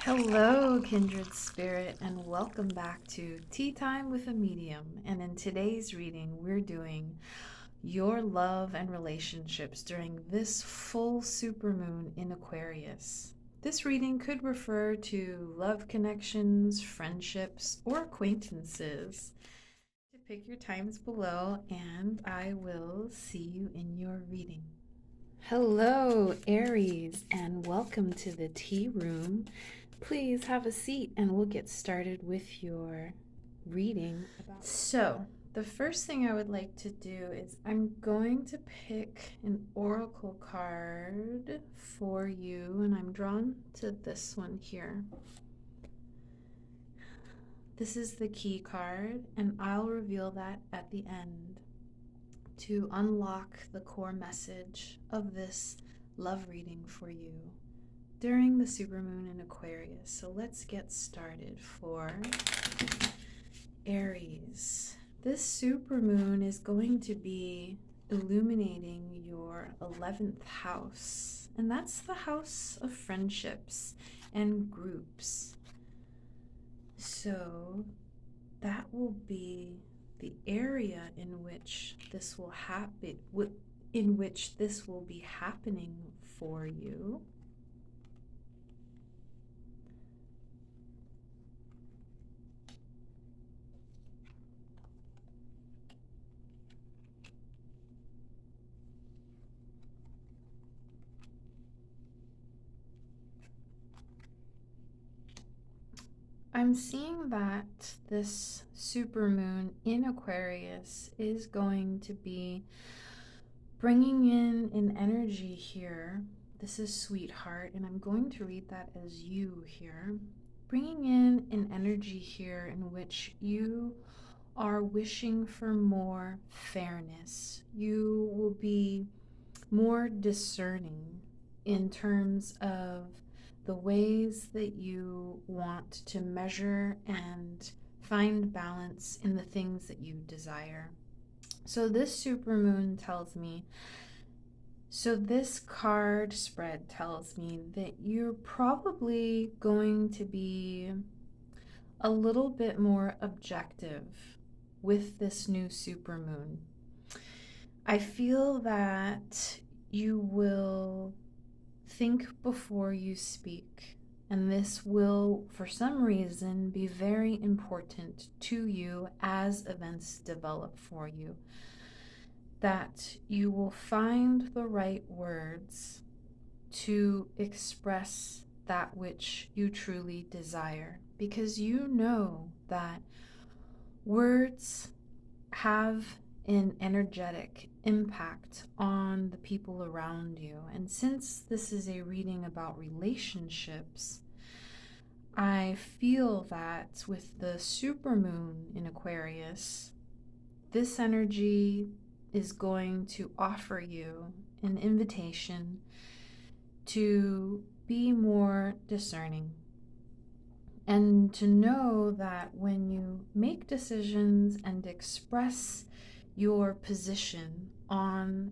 Hello, kindred spirit, and welcome back to Tea Time with a Medium. And in today's reading, we're doing your love and relationships during this full supermoon in Aquarius. This reading could refer to love connections, friendships, or acquaintances. To pick your times below, and I will see you in your reading. Hello, Aries, and welcome to the tea room. Please have a seat and we'll get started with your reading. So, the first thing I would like to do is I'm going to pick an oracle card for you, and I'm drawn to this one here. This is the key card, and I'll reveal that at the end to unlock the core message of this love reading for you during the supermoon in Aquarius. So let's get started for Aries. This supermoon is going to be illuminating your 11th house, and that's the house of friendships and groups. So that will be the area in which this will happen, in which this will be happening for you. I'm seeing that this supermoon in Aquarius is going to be bringing in an energy here. This is sweetheart, and I'm going to read that as you here. Bringing in an energy here in which you are wishing for more fairness. You will be more discerning in terms of the ways that you want to measure and find balance in the things that you desire. So this supermoon tells me, this card spread tells me that you're probably going to be a little bit more objective with this new supermoon. I feel that you will think before you speak, and this will, for some reason, be very important to you as events develop for you. That you will find the right words to express that which you truly desire, because you know that words have an energetic impact on the people around you. And since this is a reading about relationships, I feel that with the supermoon in Aquarius, this energy is going to offer you an invitation to be more discerning and to know that when you make decisions and express your position on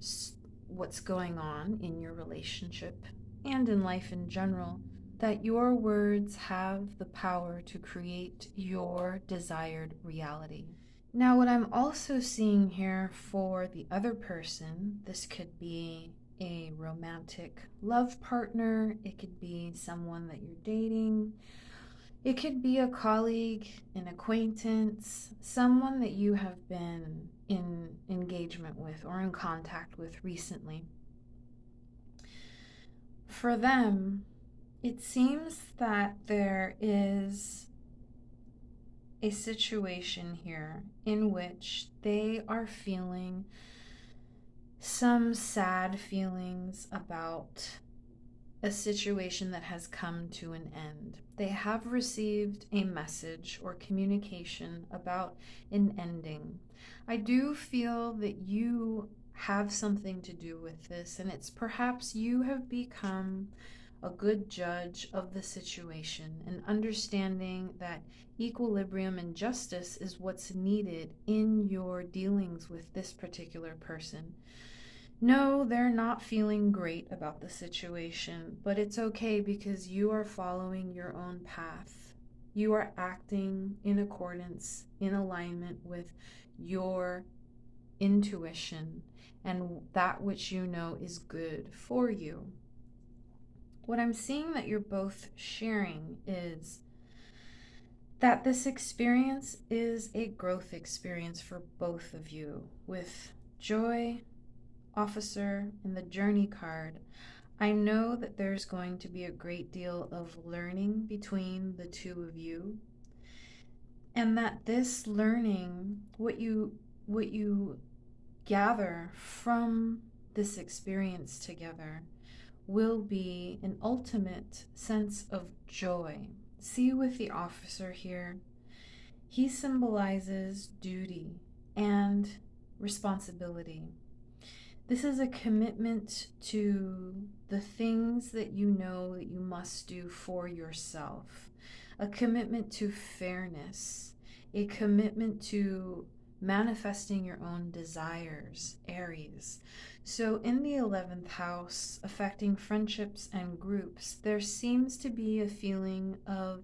what's going on in your relationship and in life in general, that your words have the power to create your desired reality. Now, what I'm also seeing here for the other person, this could be a romantic love partner, it could be someone that you're dating, it could be a colleague, an acquaintance, someone that you have been in engagement with or in contact with recently. For them, it seems that there is a situation here in which they are feeling some sad feelings about a situation that has come to an end. They have received a message or communication about an ending. I do feel that you have something to do with this, and it's perhaps you have become a good judge of the situation and understanding that equilibrium and justice is what's needed in your dealings with this particular person. No, they're not feeling great about the situation, but it's okay because you are following your own path. You are acting in accordance, in alignment with your intuition and that which you know is good for you. What I'm seeing that you're both sharing is that this experience is a growth experience for both of you. With joy, officer, and the journey card, I know that there's going to be a great deal of learning between the two of you, and that this learning, what you gather from this experience together, will be an ultimate sense of joy. See, with the officer here, he symbolizes duty and responsibility. This is a commitment to the things that you know that you must do for yourself, a commitment to fairness, a commitment to manifesting your own desires, Aries. So, in the 11th house, affecting friendships and groups, there seems to be a feeling of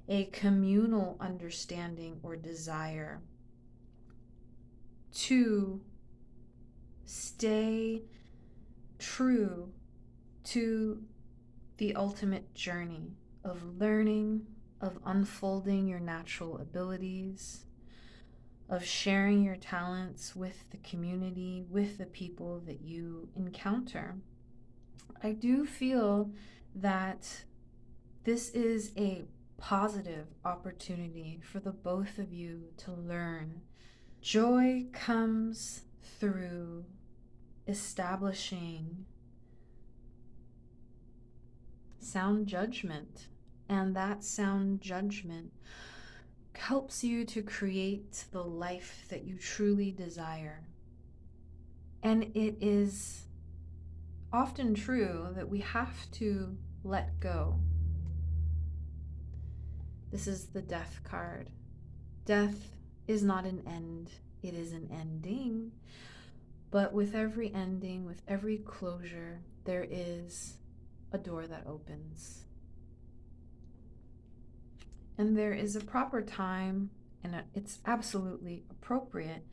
a communal understanding or desire to stay true to the ultimate journey of learning, of unfolding your natural abilities, of sharing your talents with the community, with the people that you encounter. I do feel that this is a positive opportunity for the both of you to learn. Joy comes through establishing sound judgment, and that sound judgment helps you to create the life that you truly desire. And it is often true that we have to let go. This is the Death card. Death is not an end, it is an ending. But with every ending, with every closure, there is a door that opens. And there is a proper time, and it's absolutely appropriate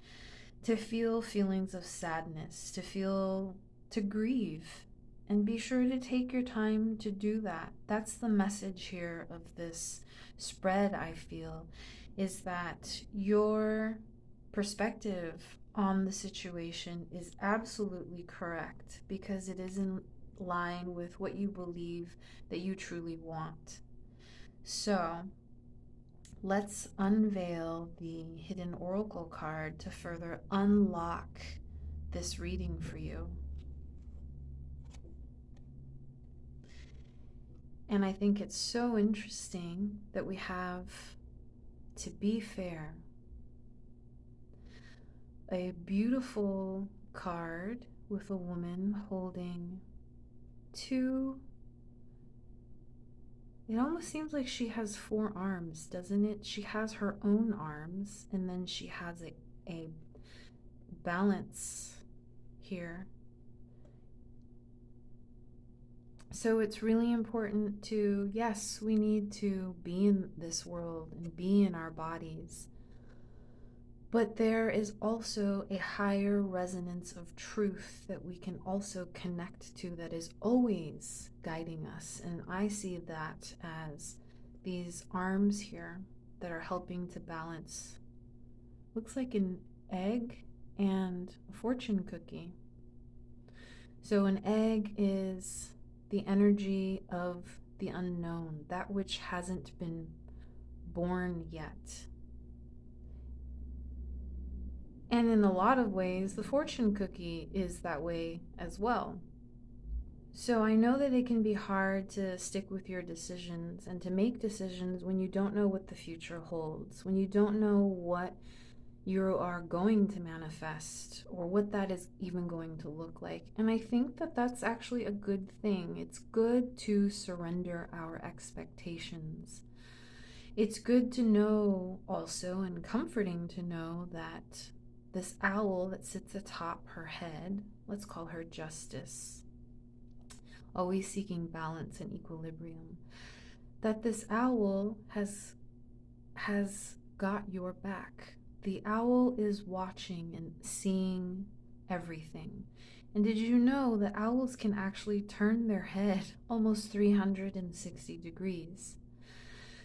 to feel feelings of sadness, to grieve, and be sure to take your time to do that. That's the message here of this spread, I feel, is that your perspective on the situation is absolutely correct because it is in line with what you believe that you truly want. So let's unveil the hidden oracle card to further unlock this reading for you. And I think it's so interesting that we have, to be fair, a beautiful card with a woman holding two. It almost seems like she has 4 arms, doesn't it? She has her own arms, and then she has a balance here. So it's really important to, yes, we need to be in this world and be in our bodies. But there is also a higher resonance of truth that we can also connect to that is always guiding us. And I see that as these arms here that are helping to balance. Looks like an egg and a fortune cookie. So an egg is the energy of the unknown, that which hasn't been born yet. And in a lot of ways, the fortune cookie is that way as well. So I know that it can be hard to stick with your decisions and to make decisions when you don't know what the future holds, when you don't know what you are going to manifest or what that is even going to look like. And I think that that's actually a good thing. It's good to surrender our expectations. It's good to know also, and comforting to know, that this owl that sits atop her head, let's call her Justice, always seeking balance and equilibrium, that this owl has got your back. The owl is watching and seeing everything. And did you know that owls can actually turn their head almost 360 degrees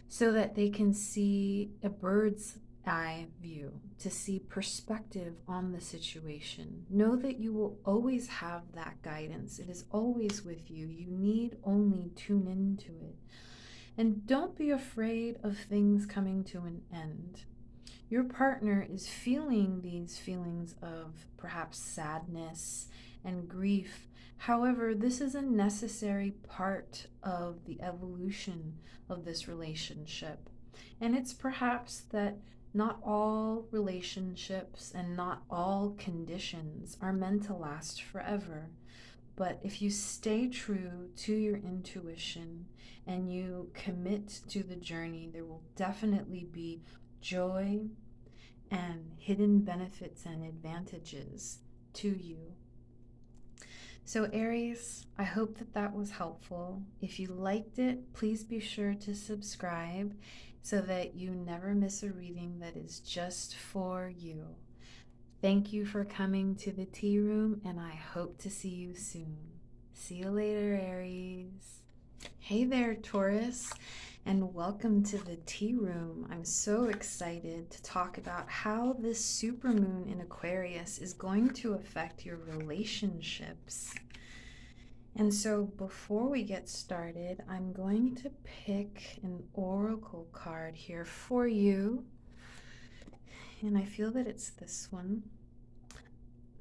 so that they can see a bird's eye view, to see perspective on the situation? Know that you will always have that guidance. It is always with you. You need only tune into it. And don't be afraid of things coming to an end. Your partner is feeling these feelings of perhaps sadness and grief. However, this is a necessary part of the evolution of this relationship. And it's perhaps that not all relationships and not all conditions are meant to last forever. But if you stay true to your intuition and you commit to the journey, there will definitely be joy and hidden benefits and advantages to you. So Aries, I hope that that was helpful. If you liked it, please be sure to subscribe so that you never miss a reading that is just for you. Thank you for coming to the tea room, and I hope to see you soon. See you later, Aries. Hey there, Taurus, and welcome to the tea room. I'm so excited to talk about how this supermoon in Aquarius is going to affect your relationships. And so before we get started, I'm going to pick an oracle card here for you. And I feel that it's this one.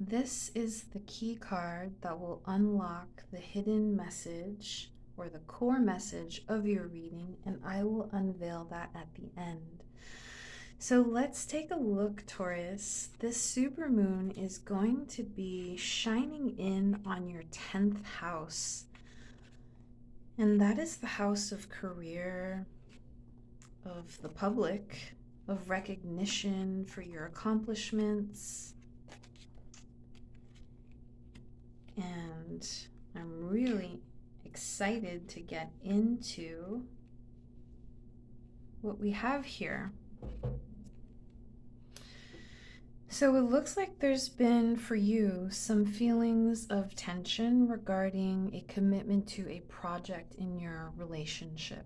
This is the key card that will unlock the hidden message or the core message of your reading, and I will unveil that at the end. So let's take a look, Taurus. This supermoon is going to be shining in on your 10th house, and that is the house of career, of the public, of recognition for your accomplishments. And I'm really excited to get into what we have here. So it looks like there's been for you some feelings of tension regarding a commitment to a project in your relationship.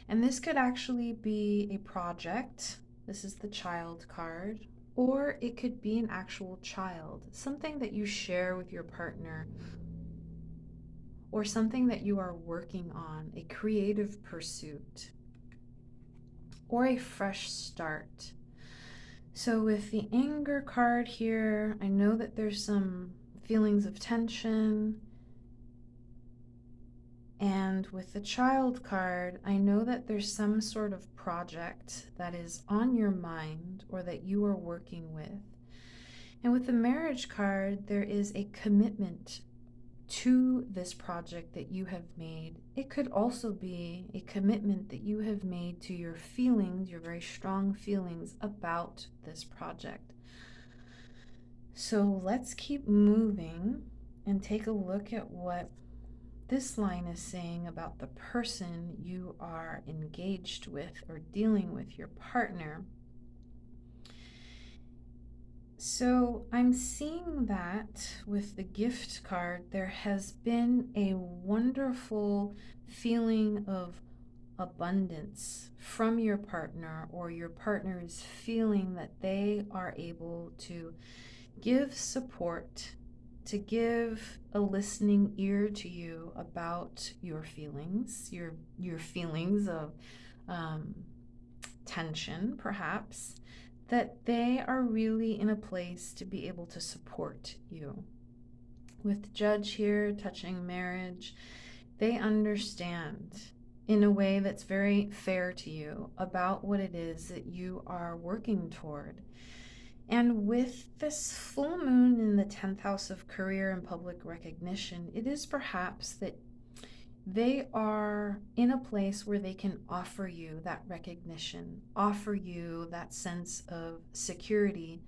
And this could actually be a project. This is the child card. Or it could be an actual child, something that you share with your partner, or something that you are working on, a creative pursuit, or a fresh start. So with the anger card here, I know that there's some feelings of tension. And with the child card, I know that there's some sort of project that is on your mind or that you are working with. And with the marriage card, there is a commitment to this project that you have made. It could also be a commitment that you have made to your feelings, your very strong feelings about this project. So let's keep moving and take a look at what this line is saying about the person you are engaged with or dealing with, your partner. So I'm seeing that with the gift card, there has been a wonderful feeling of abundance from your partner, or your partner is feeling that they are able to give support, to give a listening ear to you about your feelings, your feelings of tension, perhaps, that they are really in a place to be able to support you. With Judge here touching marriage, they understand in a way that's very fair to you about what it is that you are working toward. And with this full moon in the 10th house of career and public recognition, it is perhaps that they are in a place where they can offer you that recognition, offer you that sense of security,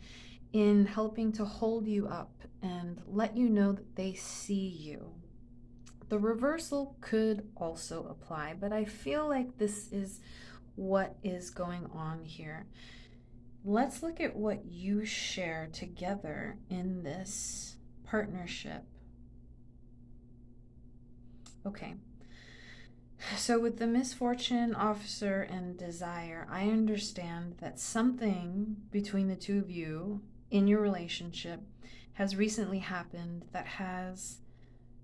in helping to hold you up and let you know that they see you. The reversal could also apply, but I feel like this is what is going on here. Let's look at what you share together in this partnership. Okay. So with the misfortune, officer, and desire, I understand that something between the two of you in your relationship has recently happened that has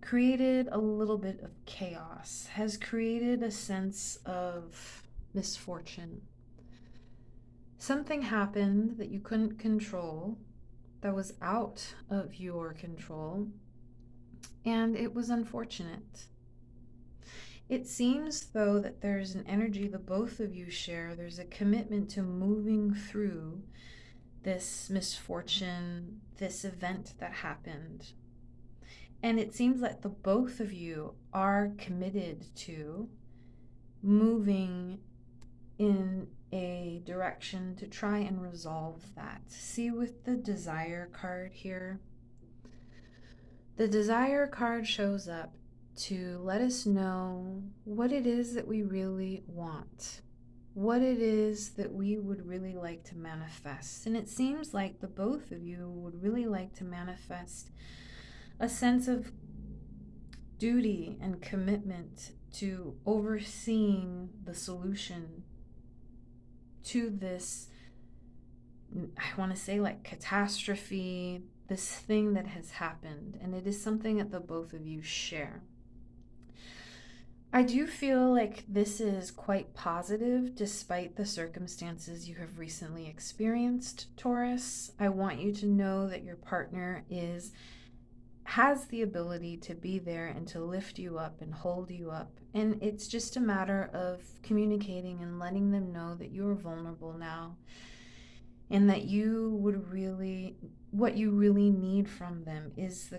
created a little bit of chaos, has created a sense of misfortune. Something happened that you couldn't control, that was out of your control, and it was unfortunate. It seems, though, that there's an energy the both of you share. There's a commitment to moving through this misfortune, this event that happened. And it seems like the both of you are committed to moving in a direction to try and resolve that. See, with the desire card here, the desire card shows up to let us know what it is that we really want, what it is that we would really like to manifest. And it seems like the both of you would really like to manifest a sense of duty and commitment to overseeing the solution to this, I want to say, like, catastrophe, this thing that has happened. And it is something that the both of you share. I do feel like this is quite positive despite the circumstances you have recently experienced, Taurus. I want you to know that your partner has the ability to be there and to lift you up and hold you up. And it's just a matter of communicating and letting them know that you're vulnerable now and that what you really need from them is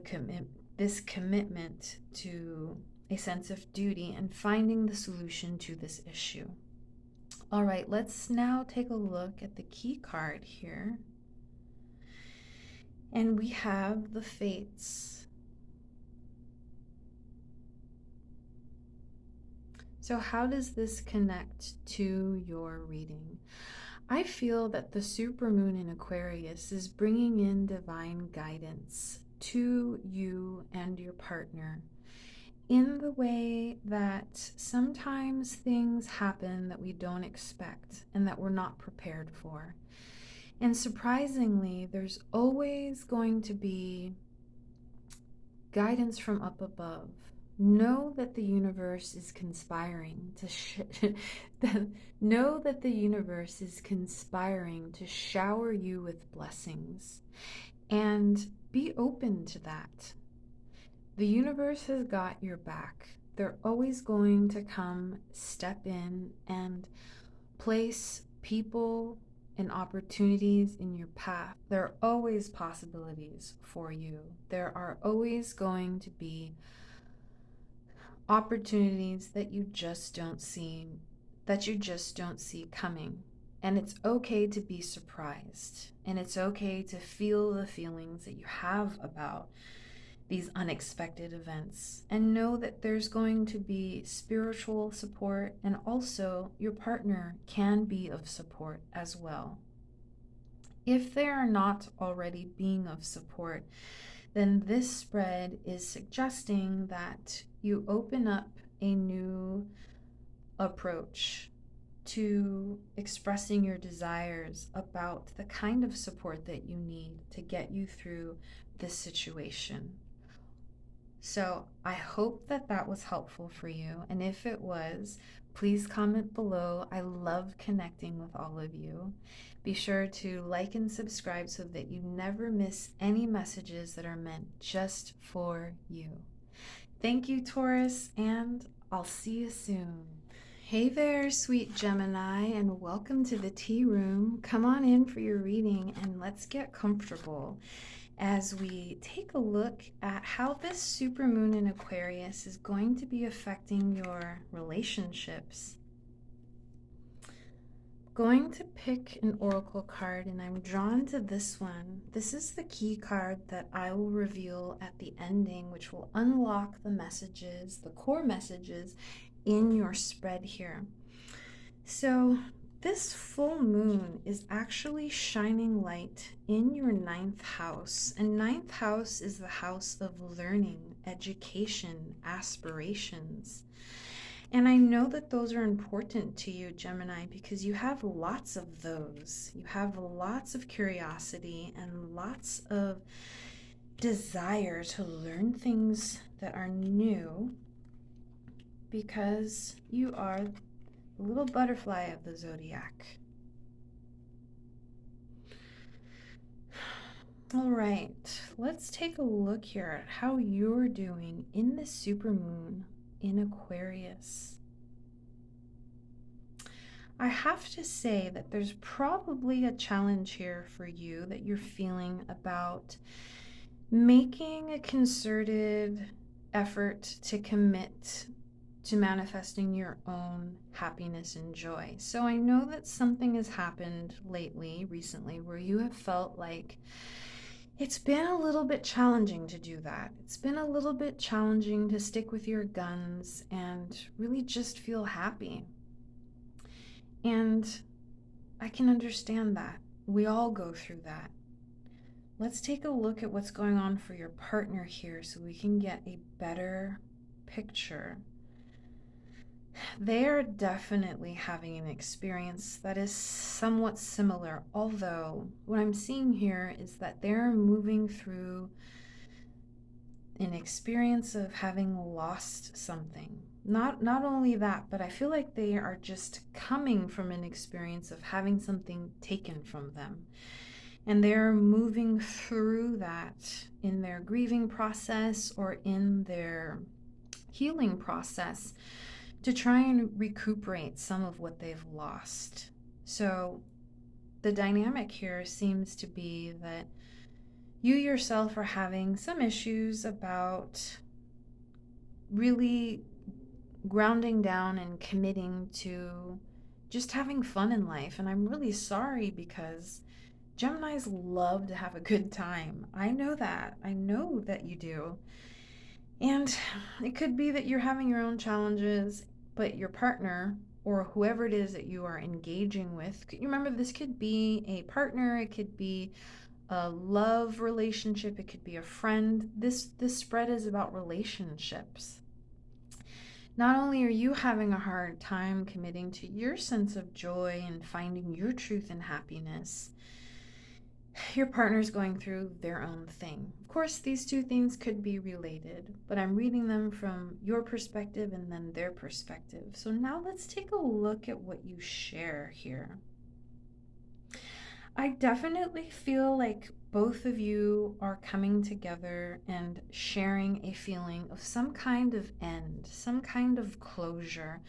this commitment to a sense of duty and finding the solution to this issue. All right, let's now take a look at the key card here. And we have the Fates. So how does this connect to your reading? I feel that the supermoon in Aquarius is bringing in divine guidance to you and your partner in the way that sometimes things happen that we don't expect and that we're not prepared for. And surprisingly, there's always going to be guidance from up above. Know that the universe is conspiring to know that the universe is conspiring to shower you with blessings, and be open to that. The universe has got your back. They're always going to come, step in, and place people and opportunities in your path. There are always possibilities for you. There are always going to be opportunities that you just don't see coming. And it's okay to be surprised. And it's okay to feel the feelings that you have about these unexpected events, and know that there's going to be spiritual support, and also your partner can be of support as well. If they are not already being of support, then this spread is suggesting that you open up a new approach to expressing your desires about the kind of support that you need to get you through this situation. So I hope that that was helpful for you. And if it was, please comment below. I love connecting with all of you. Be sure to like and subscribe so that you never miss any messages that are meant just for you. Thank you, Taurus, and I'll see you soon. Hey there, sweet Gemini, and welcome to the tea room. Come on in for your reading and let's get comfortable as we take a look at how this supermoon in Aquarius is going to be affecting your relationships. going to pick an oracle card, and I'm drawn to this one. This is the key card that I will reveal at the ending, which will unlock the messages, the core messages in your spread here. So this full moon is actually shining light in your ninth house, and ninth house is the house of learning, education, aspirations. And I know that those are important to you, Gemini, because you have lots of those. You have lots of curiosity and lots of desire to learn things that are new, because you are the little butterfly of the zodiac. All right, let's take a look here at how you're doing in the supermoon in Aquarius. I have to say that there's probably a challenge here for you that you're feeling about making a concerted effort to commit to manifesting your own happiness and joy. So I know that something has happened recently, where you have felt like it's been a little bit challenging to do that. It's been a little bit challenging to stick with your guns and really just feel happy. And I can understand that. We all go through that. Let's take a look at what's going on for your partner here so we can get a better picture. They are definitely having an experience that is somewhat similar, although what I'm seeing here is that they're moving through an experience of having lost something. Not only that, but I feel like they are just coming from an experience of having something taken from them. And they're moving through that in their grieving process or in their healing process to try and recuperate some of what they've lost. So the dynamic here seems to be that you yourself are having some issues about really grounding down and committing to just having fun in life. And I'm really sorry, because Geminis love to have a good time. I know that. I know that you do. And it could be that you're having your own challenges, but your partner or whoever it is that you are engaging with, you remember, this could be a partner, it could be a love relationship, it could be a friend. This spread is about relationships. Not only are you having a hard time committing to your sense of joy and finding your truth and happiness, your partner's going through their own thing. Of course, these two things could be related, but I'm reading them from your perspective and then their perspective. So now let's take a look at what you share here. I definitely feel like both of you are coming together and sharing a feeling of some kind of end, some kind of closure.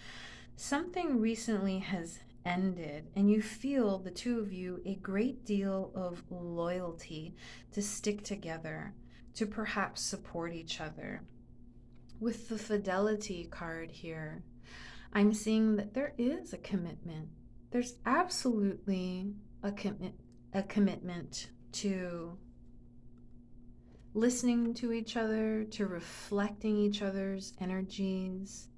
Something recently has ended, and you feel, the two of you, a great deal of loyalty to stick together, to perhaps support each other. With the fidelity card here, I'm seeing that there is a commitment. There's absolutely a commitment to listening to each other, to reflecting each other's energies.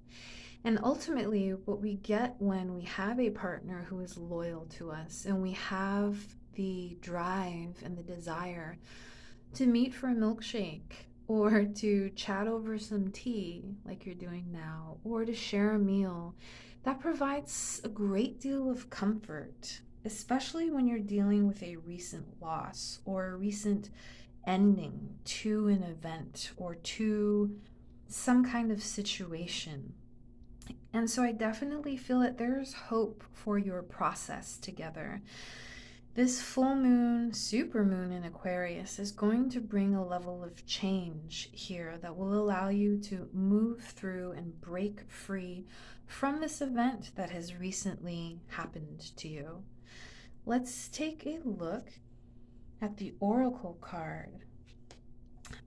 And ultimately, what we get when we have a partner who is loyal to us, and we have the drive and the desire to meet for a milkshake, or to chat over some tea like you're doing now, or to share a meal, that provides a great deal of comfort, especially when you're dealing with a recent loss or a recent ending to an event or to some kind of situation. And so I definitely feel that there's hope for your process together. This full moon, supermoon in Aquarius is going to bring a level of change here that will allow you to move through and break free from this event that has recently happened to you. Let's take a look at the oracle card.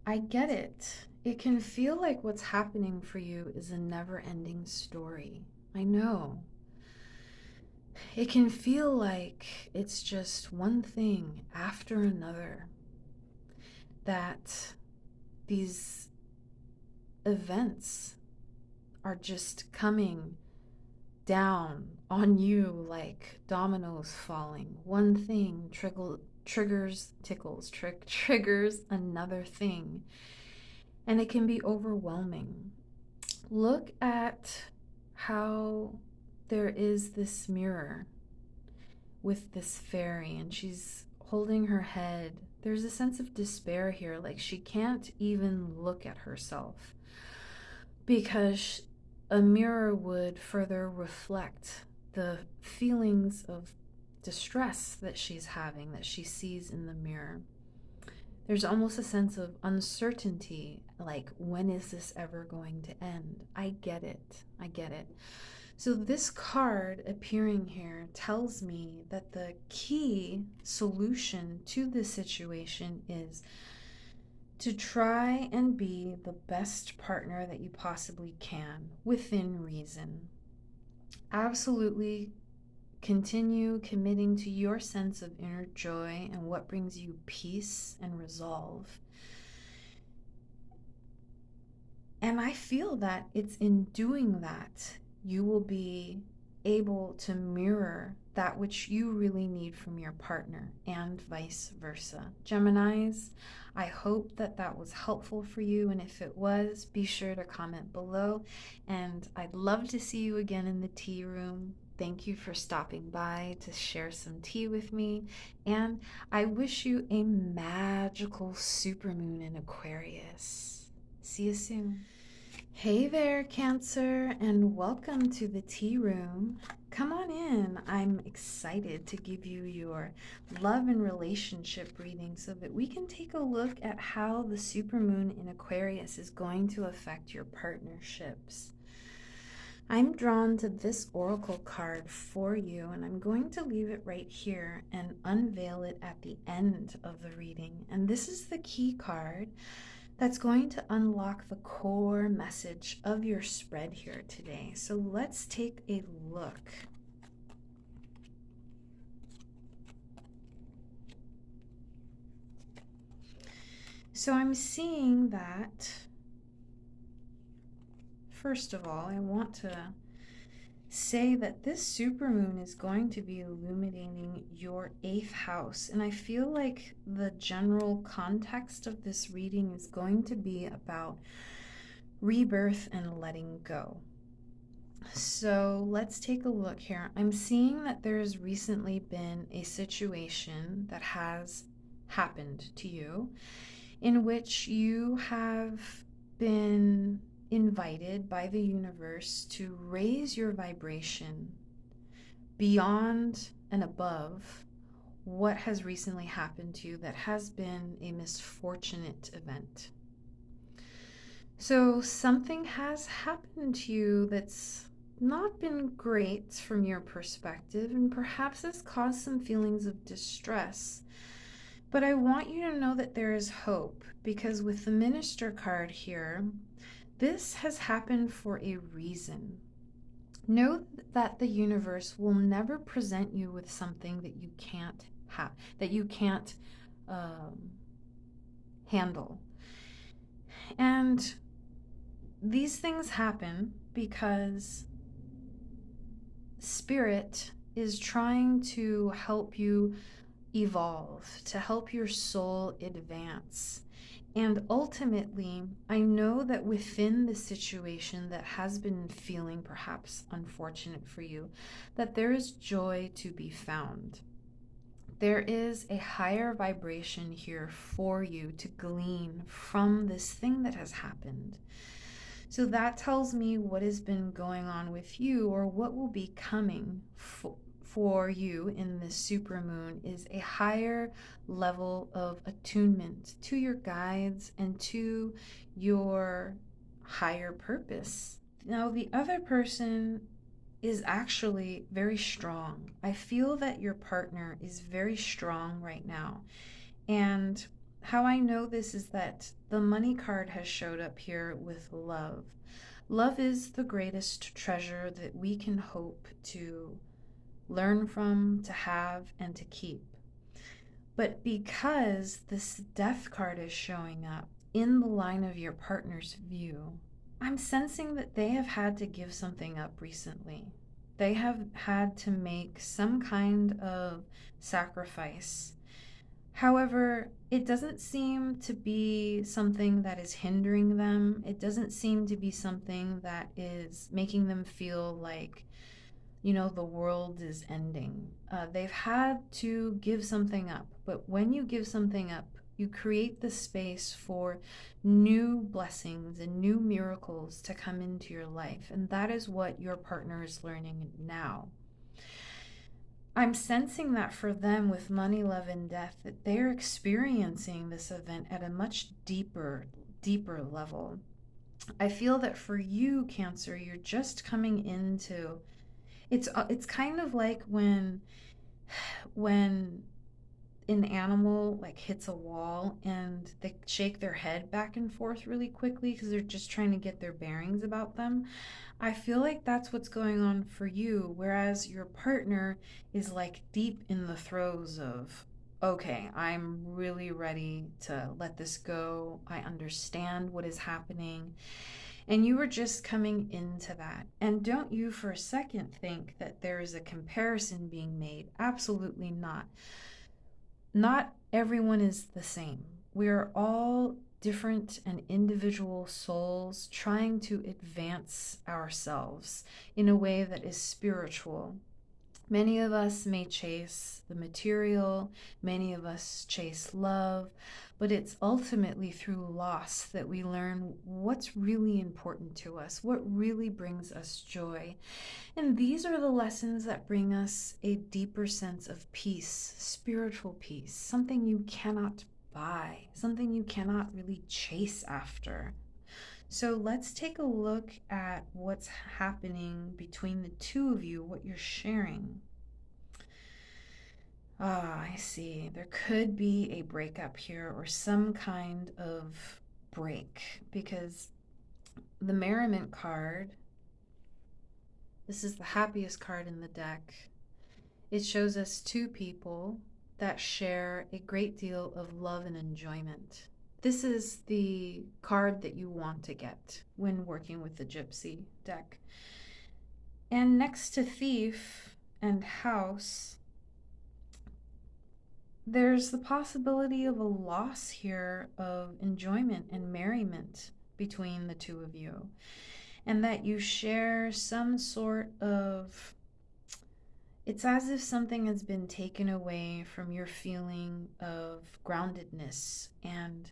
I get it. It can feel like what's happening for you is a never-ending story. I know. it can feel like it's just one thing after another, that these events are just coming down on you like dominoes falling. One thing triggers another thing, and it can be overwhelming. Look at how there is this mirror with this fairy, and she's holding her head. There's a sense of despair here, like she can't even look at herself because a mirror would further reflect the feelings of distress that she's having, that she sees in the mirror. There's almost a sense of uncertainty, like, when is this ever going to end? I get it. I get it. So this card appearing here tells me that the key solution to this situation is to try and be the best partner that you possibly can within reason. Absolutely continue committing to your sense of inner joy and what brings you peace and resolve. And I feel that it's in doing that you will be able to mirror that which you really need from your partner, and vice versa. Geminis, I hope that that was helpful for you, and if it was, be sure to comment below, and I'd love to see you again in the tea room. Thank you for stopping by to share some tea with me, and I wish you a magical supermoon in Aquarius. See you soon. Hey there, Cancer, and welcome to the tea room. Come on in. I'm excited to give you your love and relationship reading so that we can take a look at how the supermoon in Aquarius is going to affect your partnerships. I'm drawn to this oracle card for you, and I'm going to leave it right here and unveil it at the end of the reading. And this is the key card that's going to unlock the core message of your spread here today. So let's take a look. So I'm seeing that, first of all, I want to say that this supermoon is going to be illuminating your 8th house, and I feel like the general context of this reading is going to be about rebirth and letting go. So let's take a look here. I'm seeing that there's recently been a situation that has happened to you in which you have been invited by the universe to raise your vibration beyond and above what has recently happened to you that has been a misfortunate event. So something has happened to you that's not been great from your perspective, and perhaps has caused some feelings of distress. But I want you to know that there is hope, because with the Minister card here, this has happened for a reason. Know that the universe will never present you with something that you can't have, that you can't handle. And these things happen because Spirit is trying to help you evolve, to help your soul advance. And ultimately, I know that within the situation that has been feeling perhaps unfortunate for you, that there is joy to be found. There is a higher vibration here for you to glean from this thing that has happened. So that tells me what has been going on with you, or what will be coming for you in this supermoon is a higher level of attunement to your guides and to your higher purpose. Now, the other person is actually very strong. I feel that your partner is very strong right now. And how I know this is that the money card has showed up here with love. Love is the greatest treasure that we can hope to learn from, to have, and to keep. But because this death card is showing up in the line of your partner's view, I'm sensing that they have had to give something up recently. They have had to make some kind of sacrifice. However, it doesn't seem to be something that is hindering them. It doesn't seem to be something that is making them feel like, the world is ending. They've had to give something up. But when you give something up, you create the space for new blessings and new miracles to come into your life. And that is what your partner is learning now. I'm sensing that for them with money, love, and death, that they're experiencing this event at a much deeper level. I feel that for you, Cancer, you're just coming into it's kind of like when an animal like hits a wall and they shake their head back and forth really quickly because they're just trying to get their bearings about them. I feel like that's what's going on for you, whereas your partner is like deep in the throes of, okay, I'm really ready to let this go. I understand what is happening. And you were just coming into that. And don't you for a second think that there is a comparison being made. Absolutely not. Not everyone is the same. We are all different and individual souls trying to advance ourselves in a way that is spiritual. Many of us may chase the material, many of us chase love, but it's ultimately through loss that we learn what's really important to us, what really brings us joy. And these are the lessons that bring us a deeper sense of peace, spiritual peace, something you cannot buy, something you cannot really chase after. So let's take a look at what's happening between the two of you, what you're sharing. I see. There could be a breakup here or some kind of break because the merriment card, this is the happiest card in the deck. It shows us two people that share a great deal of love and enjoyment. This is the card that you want to get when working with the Gypsy deck. And next to Thief and House, there's the possibility of a loss here of enjoyment and merriment between the two of you. And that you share some sort of, it's as if something has been taken away from your feeling of groundedness. And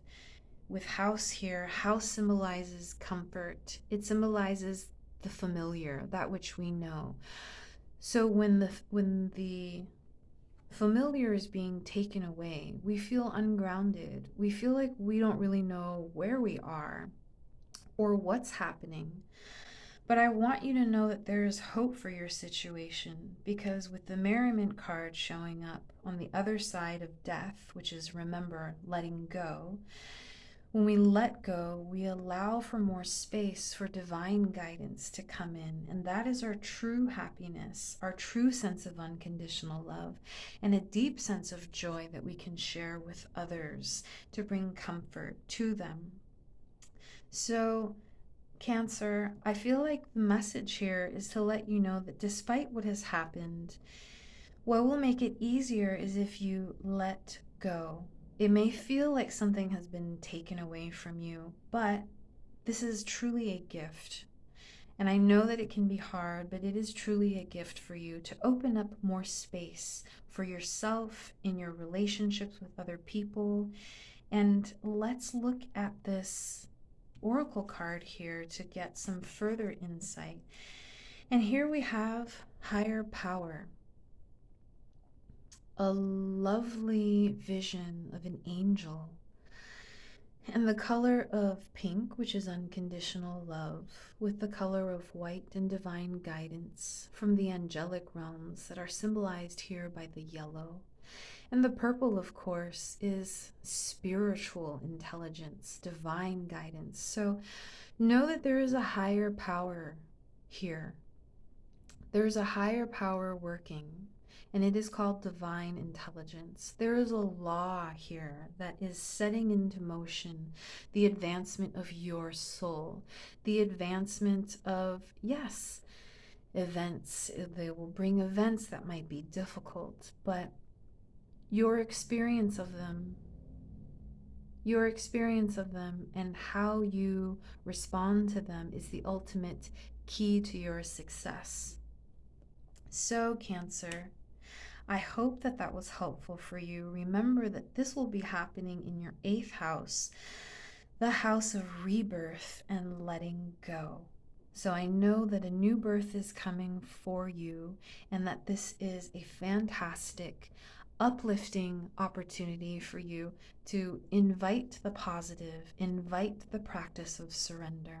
with House here, House symbolizes comfort. It symbolizes the familiar, that which we know. So when the familiar is being taken away, we feel ungrounded. We feel like we don't really know where we are or what's happening. But I want you to know that there is hope for your situation, because with the merriment card showing up on the other side of death, which is, remember, letting go, when we let go, we allow for more space for divine guidance to come in. And that is our true happiness, our true sense of unconditional love, and a deep sense of joy that we can share with others to bring comfort to them. So, Cancer, I feel like the message here is to let you know that despite what has happened, what will make it easier is if you let go. It may feel like something has been taken away from you, but this is truly a gift. And I know that it can be hard, but it is truly a gift for you to open up more space for yourself in your relationships with other people. And let's look at this oracle card here to get some further insight. And here we have higher power, a lovely vision of an angel, and the color of pink, which is unconditional love, with the color of white and divine guidance from the angelic realms that are symbolized here by the yellow. And the purple, of course, is spiritual intelligence, divine guidance. So know that there is a higher power here. There's a higher power working. and it is called divine intelligence. There is a law here that is setting into motion the advancement of your soul, the advancement of, yes, events. They will bring events that might be difficult, but your experience of them, and how you respond to them is the ultimate key to your success. So, Cancer, I hope that that was helpful for you. Remember that this will be happening in your 8th house, the house of rebirth and letting go. So I know that a new birth is coming for you, and that this is a fantastic, uplifting opportunity for you to invite the positive, invite the practice of surrender.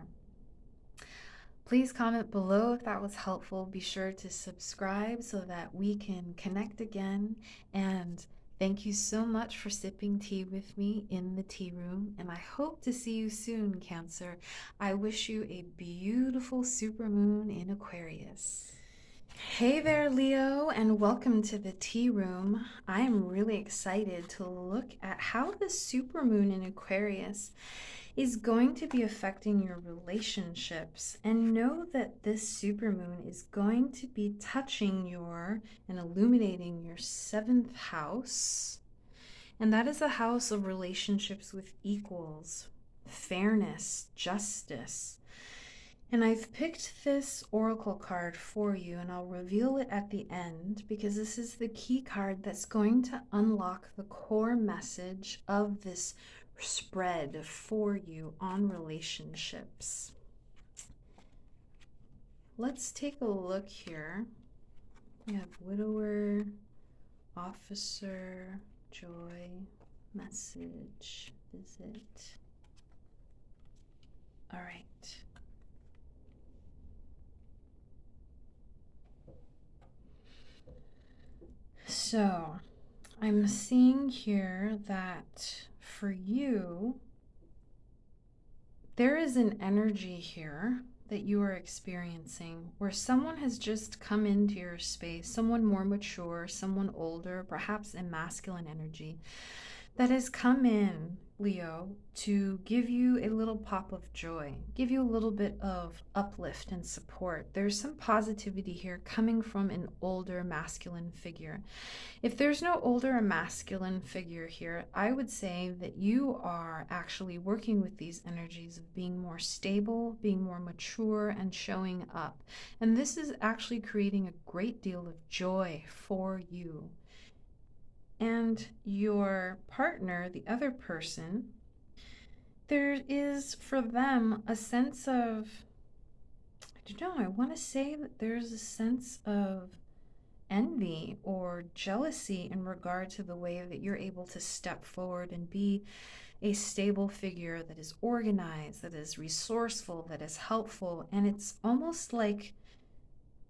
Please comment below if that was helpful. Be sure to subscribe so that we can connect again. And thank you so much for sipping tea with me in the tea room. And I hope to see you soon, Cancer. I wish you a beautiful supermoon in Aquarius. Hey there, Leo, and welcome to the tea room. I am really excited to look at how the supermoon in Aquarius is going to be affecting your relationships. And know that this supermoon is going to be touching your and illuminating your 7th house. And that is a house of relationships with equals, fairness, justice. And I've picked this oracle card for you, and I'll reveal it at the end because this is the key card that's going to unlock the core message of this spread for you on relationships. Let's take a look here. We have widower, officer, joy, message, visit. All right. So I'm seeing here that for you, there is an energy here that you are experiencing where someone has just come into your space, someone more mature, someone older, perhaps a masculine energy, that has come in, Leo, to give you a little pop of joy, give you a little bit of uplift and support. There's some positivity here coming from an older masculine figure. If there's no older or masculine figure here, I would say that you are actually working with these energies of being more stable, being more mature, and showing up. And this is actually creating a great deal of joy for you. And your partner, the other person, there is for them a sense of, I don't know, I want to say that there's a sense of envy or jealousy in regard to the way that you're able to step forward and be a stable figure that is organized, that is resourceful, that is helpful. And it's almost like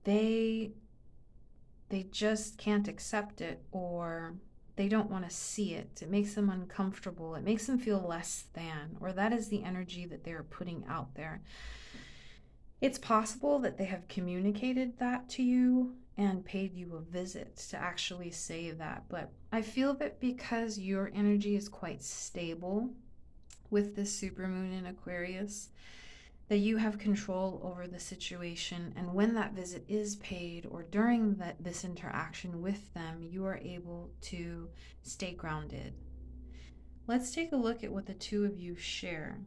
they just can't accept it, or they don't want to see it. It makes them uncomfortable. It makes them feel less than, or that is the energy that they're putting out there. It's possible that they have communicated that to you and paid you a visit to actually say that. But I feel that because your energy is quite stable with this supermoon in Aquarius, that you have control over the situation. And when that visit is paid, or during this interaction with them, you are able to stay grounded. Let's take a look at what the two of you share.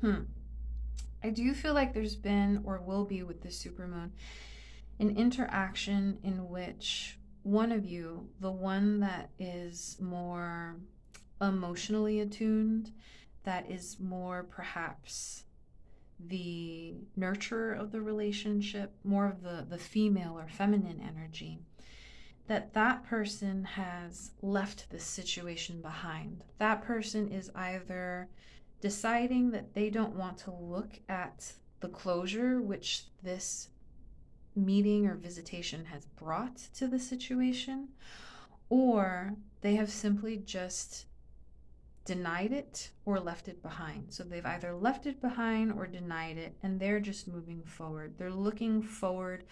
I do feel like there's been, or will be with the supermoon, an interaction in which one of you, the one that is more emotionally attuned, that is more perhaps the nurturer of the relationship, more of the female or feminine energy, that person has left this situation behind. That person is either deciding that they don't want to look at the closure which this meeting or visitation has brought to the situation, or they have simply just denied it or left it behind. So they've either left it behind or denied it, and they're just moving forward. They're looking forward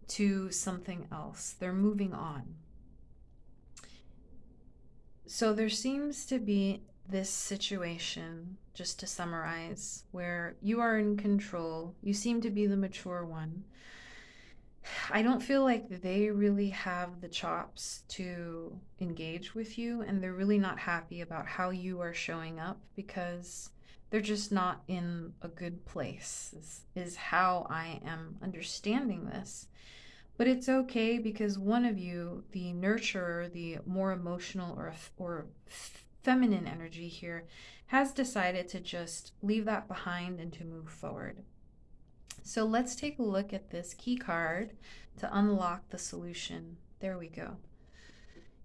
to something else. They're moving on. So there seems to be this situation, just to summarize, where you are in control. You seem to be the mature one. I don't feel like they really have the chops to engage with you, and they're really not happy about how you are showing up because they're just not in a good place, is how I am understanding this. But it's okay because one of you, the nurturer, the more emotional or feminine energy here, has decided to just leave that behind and to move forward. So let's take a look at this key card to unlock the solution. There we go.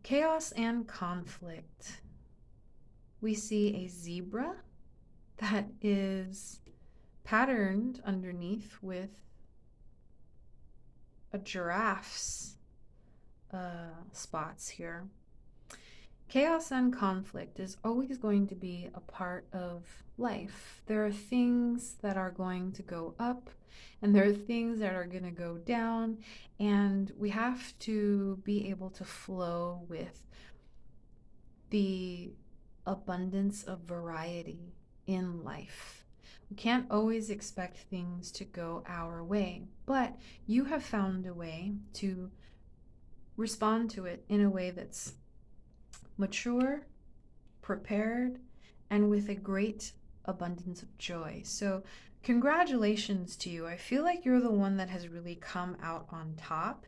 Chaos and conflict. We see a zebra that is patterned underneath with a giraffe's spots here. Chaos and conflict is always going to be a part of life. There are things that are going to go up, and there are things that are going to go down, and we have to be able to flow with the abundance of variety in life. We can't always expect things to go our way, but you have found a way to respond to it in a way that's mature, prepared, and with a great abundance of joy. So congratulations to you. I feel like you're the one that has really come out on top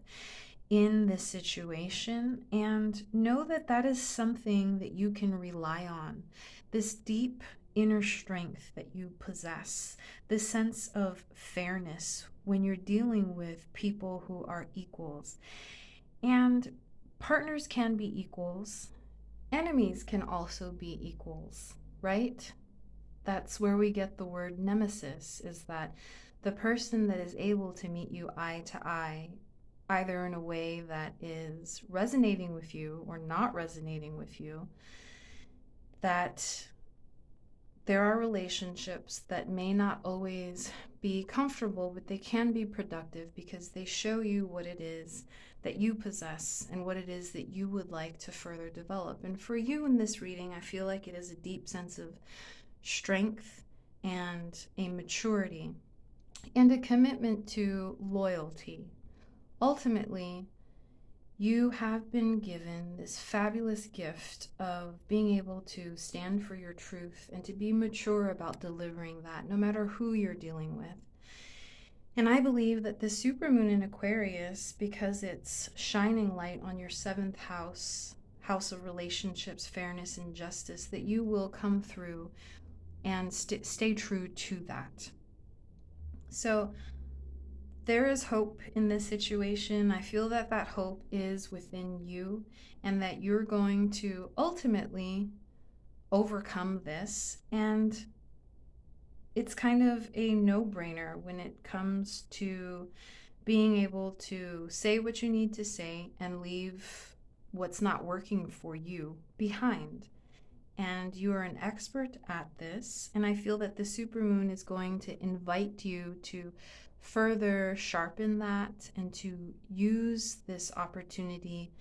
in this situation, and know that that is something that you can rely on. This deep inner strength that you possess, this sense of fairness when you're dealing with people who are equals. And partners can be equals. Enemies can also be equals, right? That's where we get the word nemesis, is that the person that is able to meet you eye to eye, either in a way that is resonating with you or not resonating with you, that there are relationships that may not always be comfortable, but they can be productive because they show you what it is that you possess and what it is that you would like to further develop. And for you in this reading, I feel like it is a deep sense of strength and a maturity and a commitment to loyalty. Ultimately, you have been given this fabulous gift of being able to stand for your truth and to be mature about delivering that, no matter who you're dealing with. And I believe that the supermoon in Aquarius, because it's shining light on your 7th house, house of relationships, fairness, and justice, that you will come through and stay true to that. So there is hope in this situation. I feel that that hope is within you and that you're going to ultimately overcome this. And it's kind of a no-brainer when it comes to being able to say what you need to say and leave what's not working for you behind. And you are an expert at this, and I feel that the supermoon is going to invite you to further sharpen that and to use this opportunity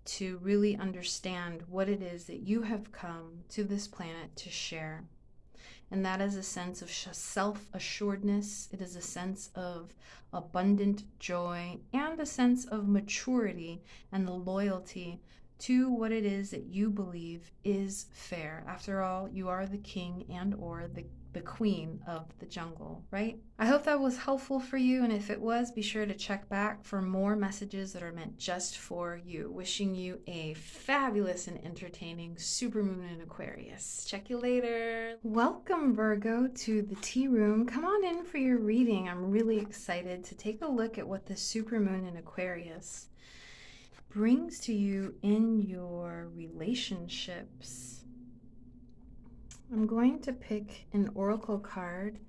to really understand what it is that you have come to this planet to share. And that is a sense of self-assuredness. It is a sense of abundant joy and a sense of maturity and the loyalty to what it is that you believe is fair. After all, you are the king and or the queen of the jungle, right? I hope that was helpful for you, and if it was, be sure to check back for more messages that are meant just for you. Wishing you a fabulous and entertaining supermoon in Aquarius. Check you later. Welcome, Virgo, to the tea room. Come on in for your reading. I'm really excited to take a look at what the supermoon in Aquarius brings to you in your relationships. I'm going to pick an oracle card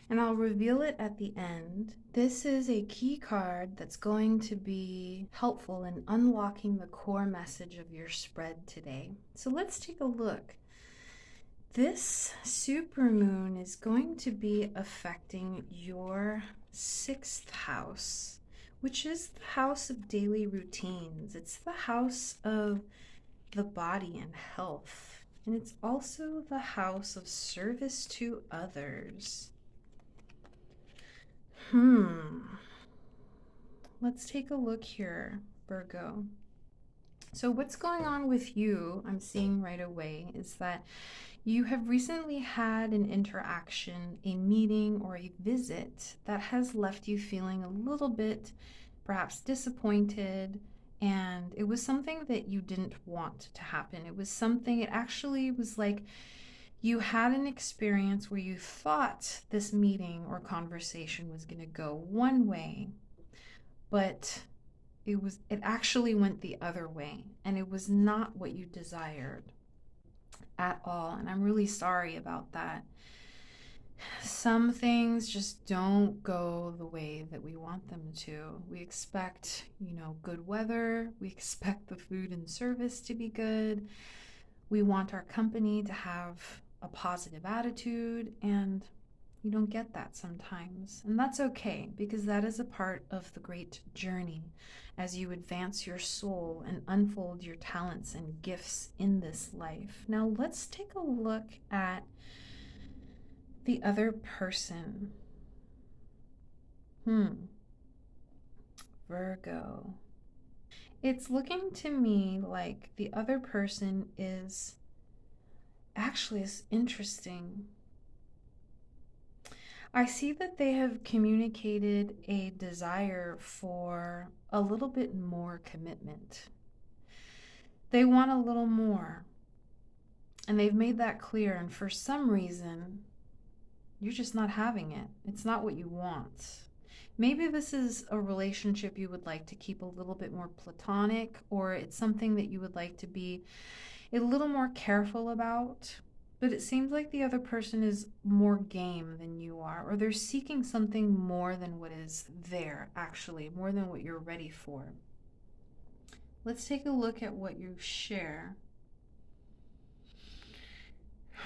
and I'll reveal it at the end. This is a key card that's going to be helpful in unlocking the core message of your spread today. So let's take a look. This supermoon is going to be affecting your 6th house, which is the house of daily routines. It's the house of the body and health. And it's also the house of service to others. Let's take a look here, Virgo. So, what's going on with you, I'm seeing right away, is that you have recently had an interaction, a meeting, or a visit that has left you feeling a little bit perhaps disappointed. And it was something that you didn't want to happen. It actually was like you had an experience where you thought this meeting or conversation was going to go one way, but it actually went the other way, and it was not what you desired at all. And I'm really sorry about that. Some things just don't go the way that we want them to. We expect, good weather. We expect the food and service to be good. We want our company to have a positive attitude, and you don't get that sometimes. And that's okay, because that is a part of the great journey as you advance your soul and unfold your talents and gifts in this life. Now, let's take a look at the other person. Virgo. It's looking to me like the other person is interesting. I see that they have communicated a desire for a little bit more commitment. They want a little more. And they've made that clear. And for some reason, you're just not having it. It's not what you want. Maybe this is a relationship you would like to keep a little bit more platonic, or it's something that you would like to be a little more careful about. But it seems like the other person is more game than you are, or they're seeking something more than what is there, actually, more than what you're ready for. Let's take a look at what you share.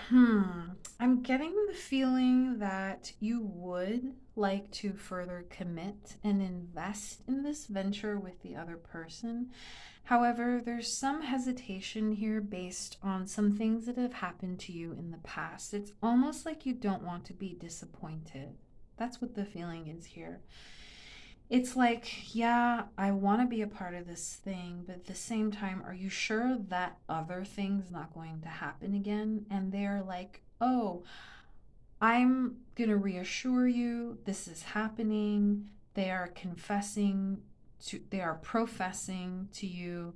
I'm getting the feeling that you would like to further commit and invest in this venture with the other person. However, there's some hesitation here based on some things that have happened to you in the past. It's almost like you don't want to be disappointed. That's what the feeling is here. It's like, yeah, I want to be a part of this thing, but at the same time, are you sure that other thing's not going to happen again? And they're like, oh, I'm going to reassure you this is happening. They are professing to you,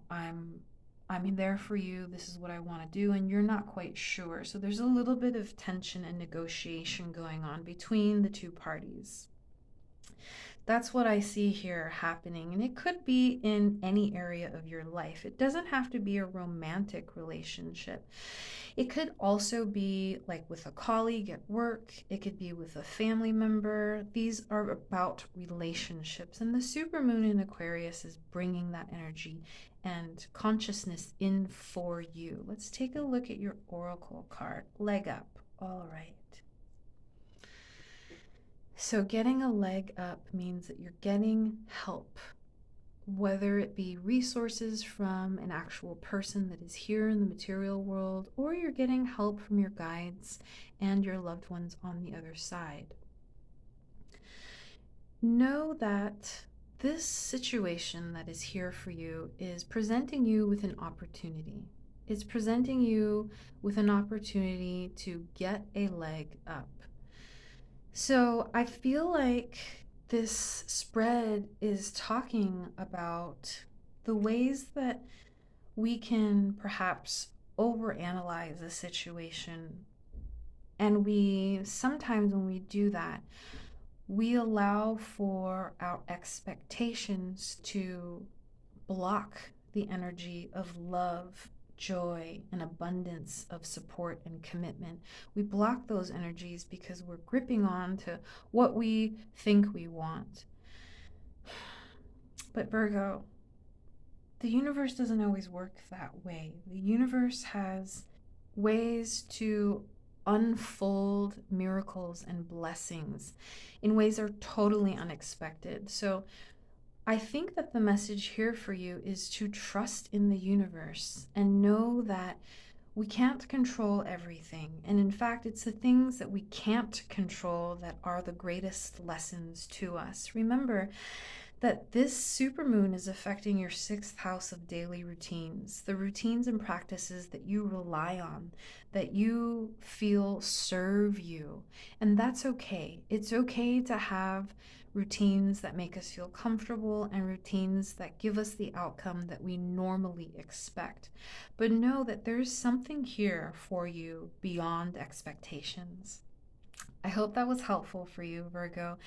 I'm there for you. This is what I want to do, and you're not quite sure. So there's a little bit of tension and negotiation going on between the two parties. That's what I see here happening. And it could be in any area of your life. It doesn't have to be a romantic relationship. It could also be like with a colleague at work. It could be with a family member. These are about relationships. And the supermoon in Aquarius is bringing that energy and consciousness in for you. Let's take a look at your oracle card. Leg up. All right. So getting a leg up means that you're getting help, whether it be resources from an actual person that is here in the material world, or you're getting help from your guides and your loved ones on the other side. Know that this situation that is here for you is presenting you with an opportunity. It's presenting you with an opportunity to get a leg up. So I feel like this spread is talking about the ways that we can perhaps overanalyze a situation. And sometimes when we do that, we allow for our expectations to block the energy of love, joy, and abundance of support and commitment. We block those energies because we're gripping on to what we think we want. But Virgo, the universe doesn't always work that way. The universe has ways to unfold miracles and blessings in ways that are totally unexpected. So I think that the message here for you is to trust in the universe and know that we can't control everything. And in fact, it's the things that we can't control that are the greatest lessons to us. Remember that this supermoon is affecting your sixth house of daily routines, the routines and practices that you rely on, that you feel serve you. And that's okay. It's okay to have routines that make us feel comfortable and routines that give us the outcome that we normally expect. But know that there's something here for you beyond expectations. I hope that was helpful for you, Virgo.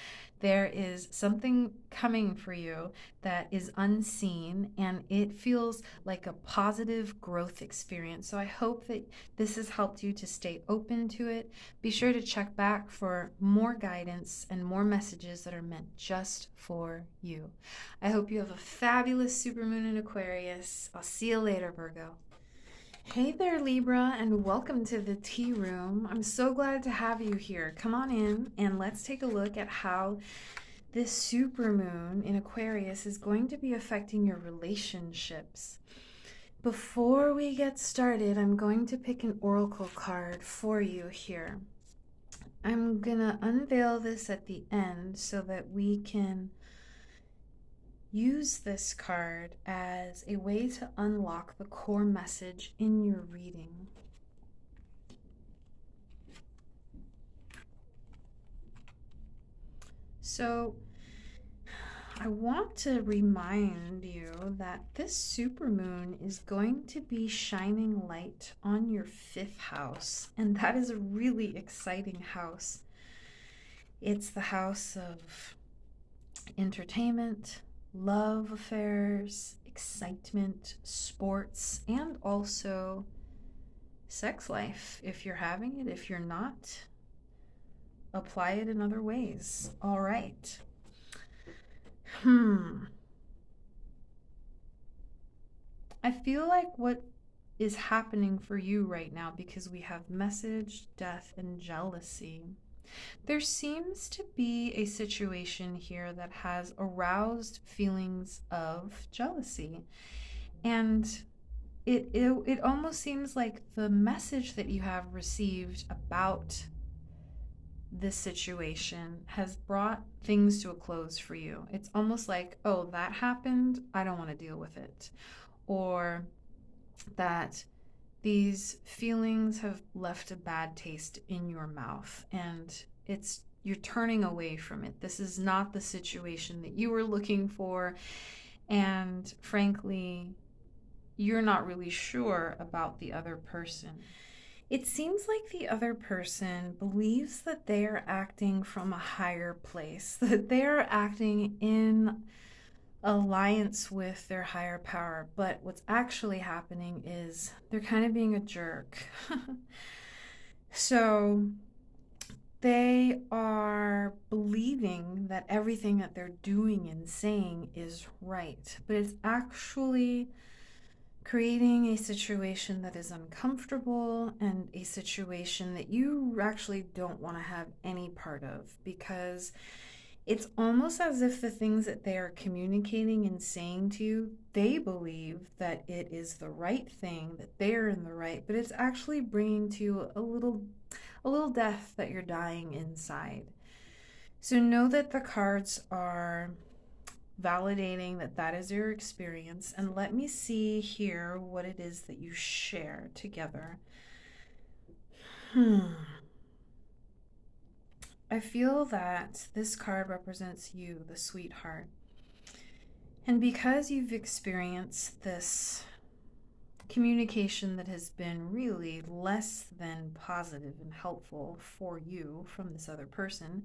There is something coming for you that is unseen and it feels like a positive growth experience. So I hope that this has helped you to stay open to it. Be sure to check back for more guidance and more messages that are meant just for you. I hope you have a fabulous supermoon in Aquarius. I'll see you later, Virgo. Hey there, Libra, and welcome to the tea room. I'm so glad to have you here. Come on in and let's take a look at how this supermoon in Aquarius is going to be affecting your relationships. Before we get started, I'm going to pick an oracle card for you here. I'm gonna unveil this at the end so that we can use this card as a way to unlock the core message in your reading. So I want to remind you that this supermoon is going to be shining light on your fifth house, and that is a really exciting house. It's the house of entertainment, love affairs, excitement, sports, and also sex life. If you're having it, if you're not, apply it in other ways. All right. I feel like what is happening for you right now, because we have message, death, and jealousy, there seems to be a situation here that has aroused feelings of jealousy. And it almost seems like the message that you have received about this situation has brought things to a close for you. It's almost like, oh, that happened, I don't want to deal with it. Or that these feelings have left a bad taste in your mouth and you're turning away from it. This is not the situation that you were looking for, and frankly, you're not really sure about the other person. It seems like the other person believes that they are acting from a higher place, that they are acting in alliance with their higher power, but what's actually happening is they're kind of being a jerk. So they are believing that everything that they're doing and saying is right, but it's actually creating a situation that is uncomfortable and a situation that you actually don't want to have any part of, because it's almost as if the things that they are communicating and saying to you, they believe that it is the right thing, that they're in the right, but it's actually bringing to you a little death that you're dying inside. So know that the cards are validating that that is your experience, and let me see here what it is that you share together. I feel that this card represents you, the sweetheart. And because you've experienced this communication that has been really less than positive and helpful for you from this other person,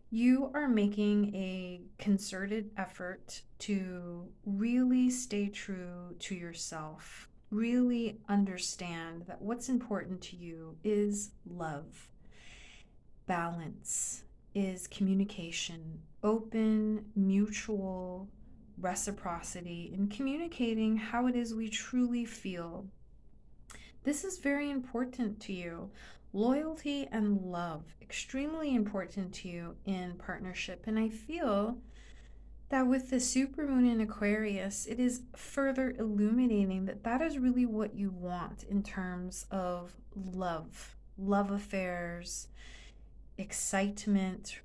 you are making a concerted effort to really stay true to yourself, really understand that what's important to you is love. Balance is communication, open, mutual reciprocity in communicating how it is we truly feel. This is very important to you. Loyalty and love, extremely important to you in partnership. And I feel that with the supermoon in Aquarius, it is further illuminating that that is really what you want in terms of love affairs, excitement,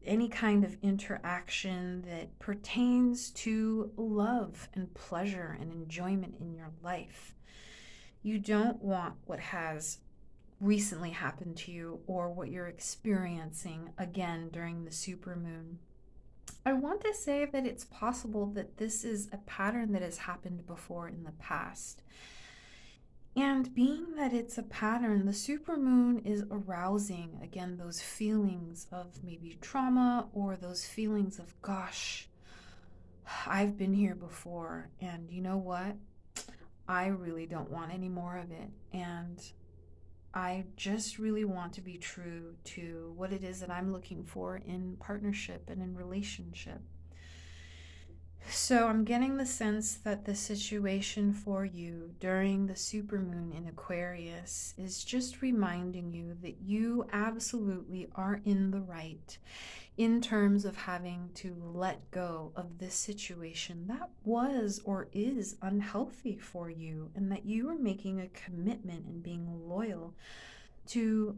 any kind of interaction that pertains to love and pleasure and enjoyment in your life. You don't want what has recently happened to you or what you're experiencing again during the supermoon. I want to say that it's possible that this is a pattern that has happened before in the past. And being that it's a pattern, the supermoon is arousing, again, those feelings of maybe trauma or those feelings of, gosh, I've been here before, and you know what? I really don't want any more of it. And I just really want to be true to what it is that I'm looking for in partnership and in relationship. So I'm getting the sense that the situation for you during the supermoon in Aquarius is just reminding you that you absolutely are in the right in terms of having to let go of this situation that was or is unhealthy for you, and that you are making a commitment and being loyal to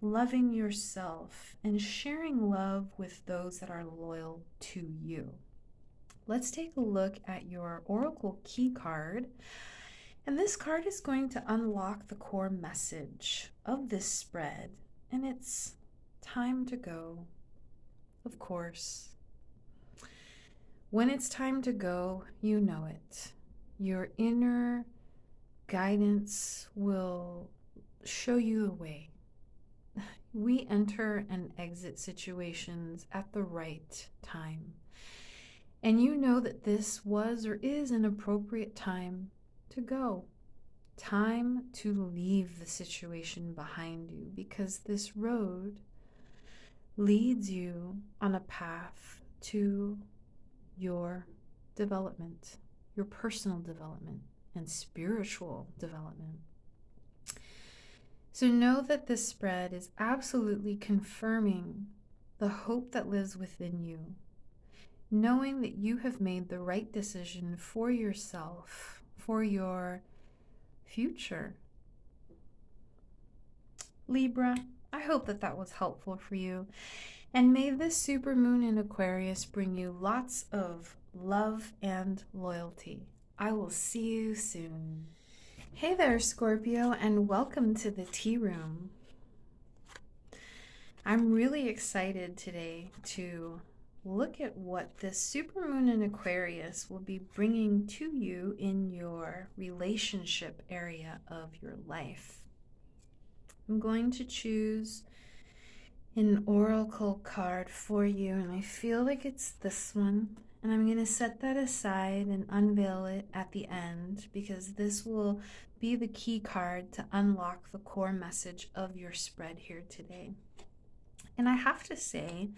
loving yourself and sharing love with those that are loyal to you. Let's take a look at your Oracle key card. And this card is going to unlock the core message of this spread. And it's time to go, of course. When it's time to go, you know it. Your inner guidance will show you the way. We enter and exit situations at the right time. And you know that this was or is an appropriate time to go. Time to leave the situation behind you, because this road leads you on a path to your development, your personal development and spiritual development. So know that this spread is absolutely confirming the hope that lives within you, knowing that you have made the right decision for yourself, for your future. Libra, I hope that that was helpful for you. And may this supermoon in Aquarius bring you lots of love and loyalty. I will see you soon. Hey there, Scorpio, and welcome to the tea room. I'm really excited today to look at what this supermoon in Aquarius will be bringing to you in your relationship area of your life. I'm going to choose an oracle card for you, and I feel like it's this one. And I'm going to set that aside and unveil it at the end, because this will be the key card to unlock the core message of your spread here today. And I have to say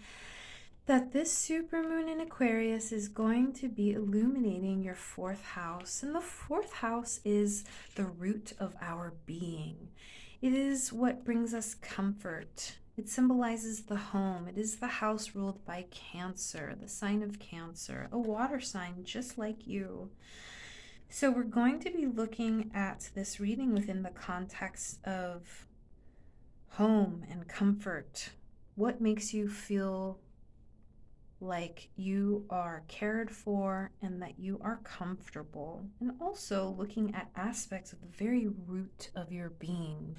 that this supermoon in Aquarius is going to be illuminating your fourth house. And the fourth house is the root of our being. It is what brings us comfort. It symbolizes the home. It is the house ruled by Cancer, the sign of Cancer, a water sign just like you. So we're going to be looking at this reading within the context of home and comfort. What makes you feel like you are cared for and that you are comfortable, and also looking at aspects of the very root of your being,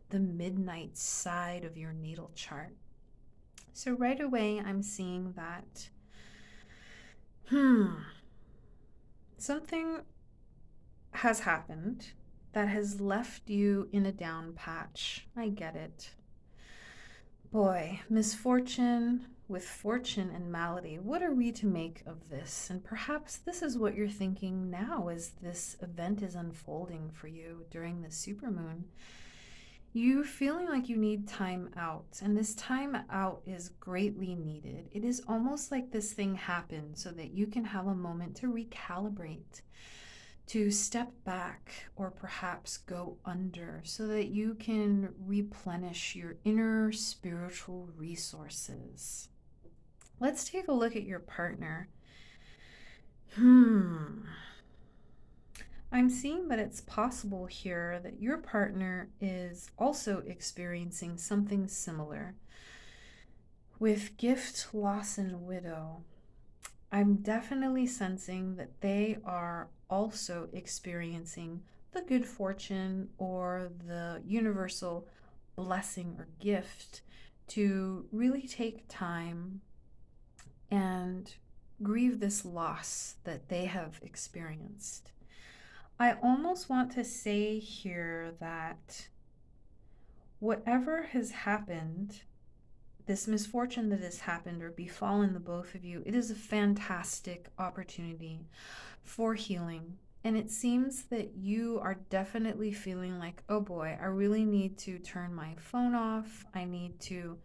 the midnight side of your natal chart. So right away I'm seeing that something has happened that has left you in a down patch. I get it. Boy, misfortune with fortune and malady, what are we to make of this? And perhaps this is what you're thinking now as this event is unfolding for you during the supermoon. You're feeling like you need time out, and this time out is greatly needed. It is almost like this thing happened so that you can have a moment to recalibrate, to step back or perhaps go under so that you can replenish your inner spiritual resources. Let's take a look at your partner. I'm seeing that it's possible here that your partner is also experiencing something similar. With gift, loss, and widow, I'm definitely sensing that they are also experiencing the good fortune or the universal blessing or gift to really take time and grieve this loss that they have experienced. I almost want to say here that whatever has happened, this misfortune that has happened or befallen the both of you, it is a fantastic opportunity for healing. And it seems that you are definitely feeling like, oh boy, I really need to turn my phone off. I need to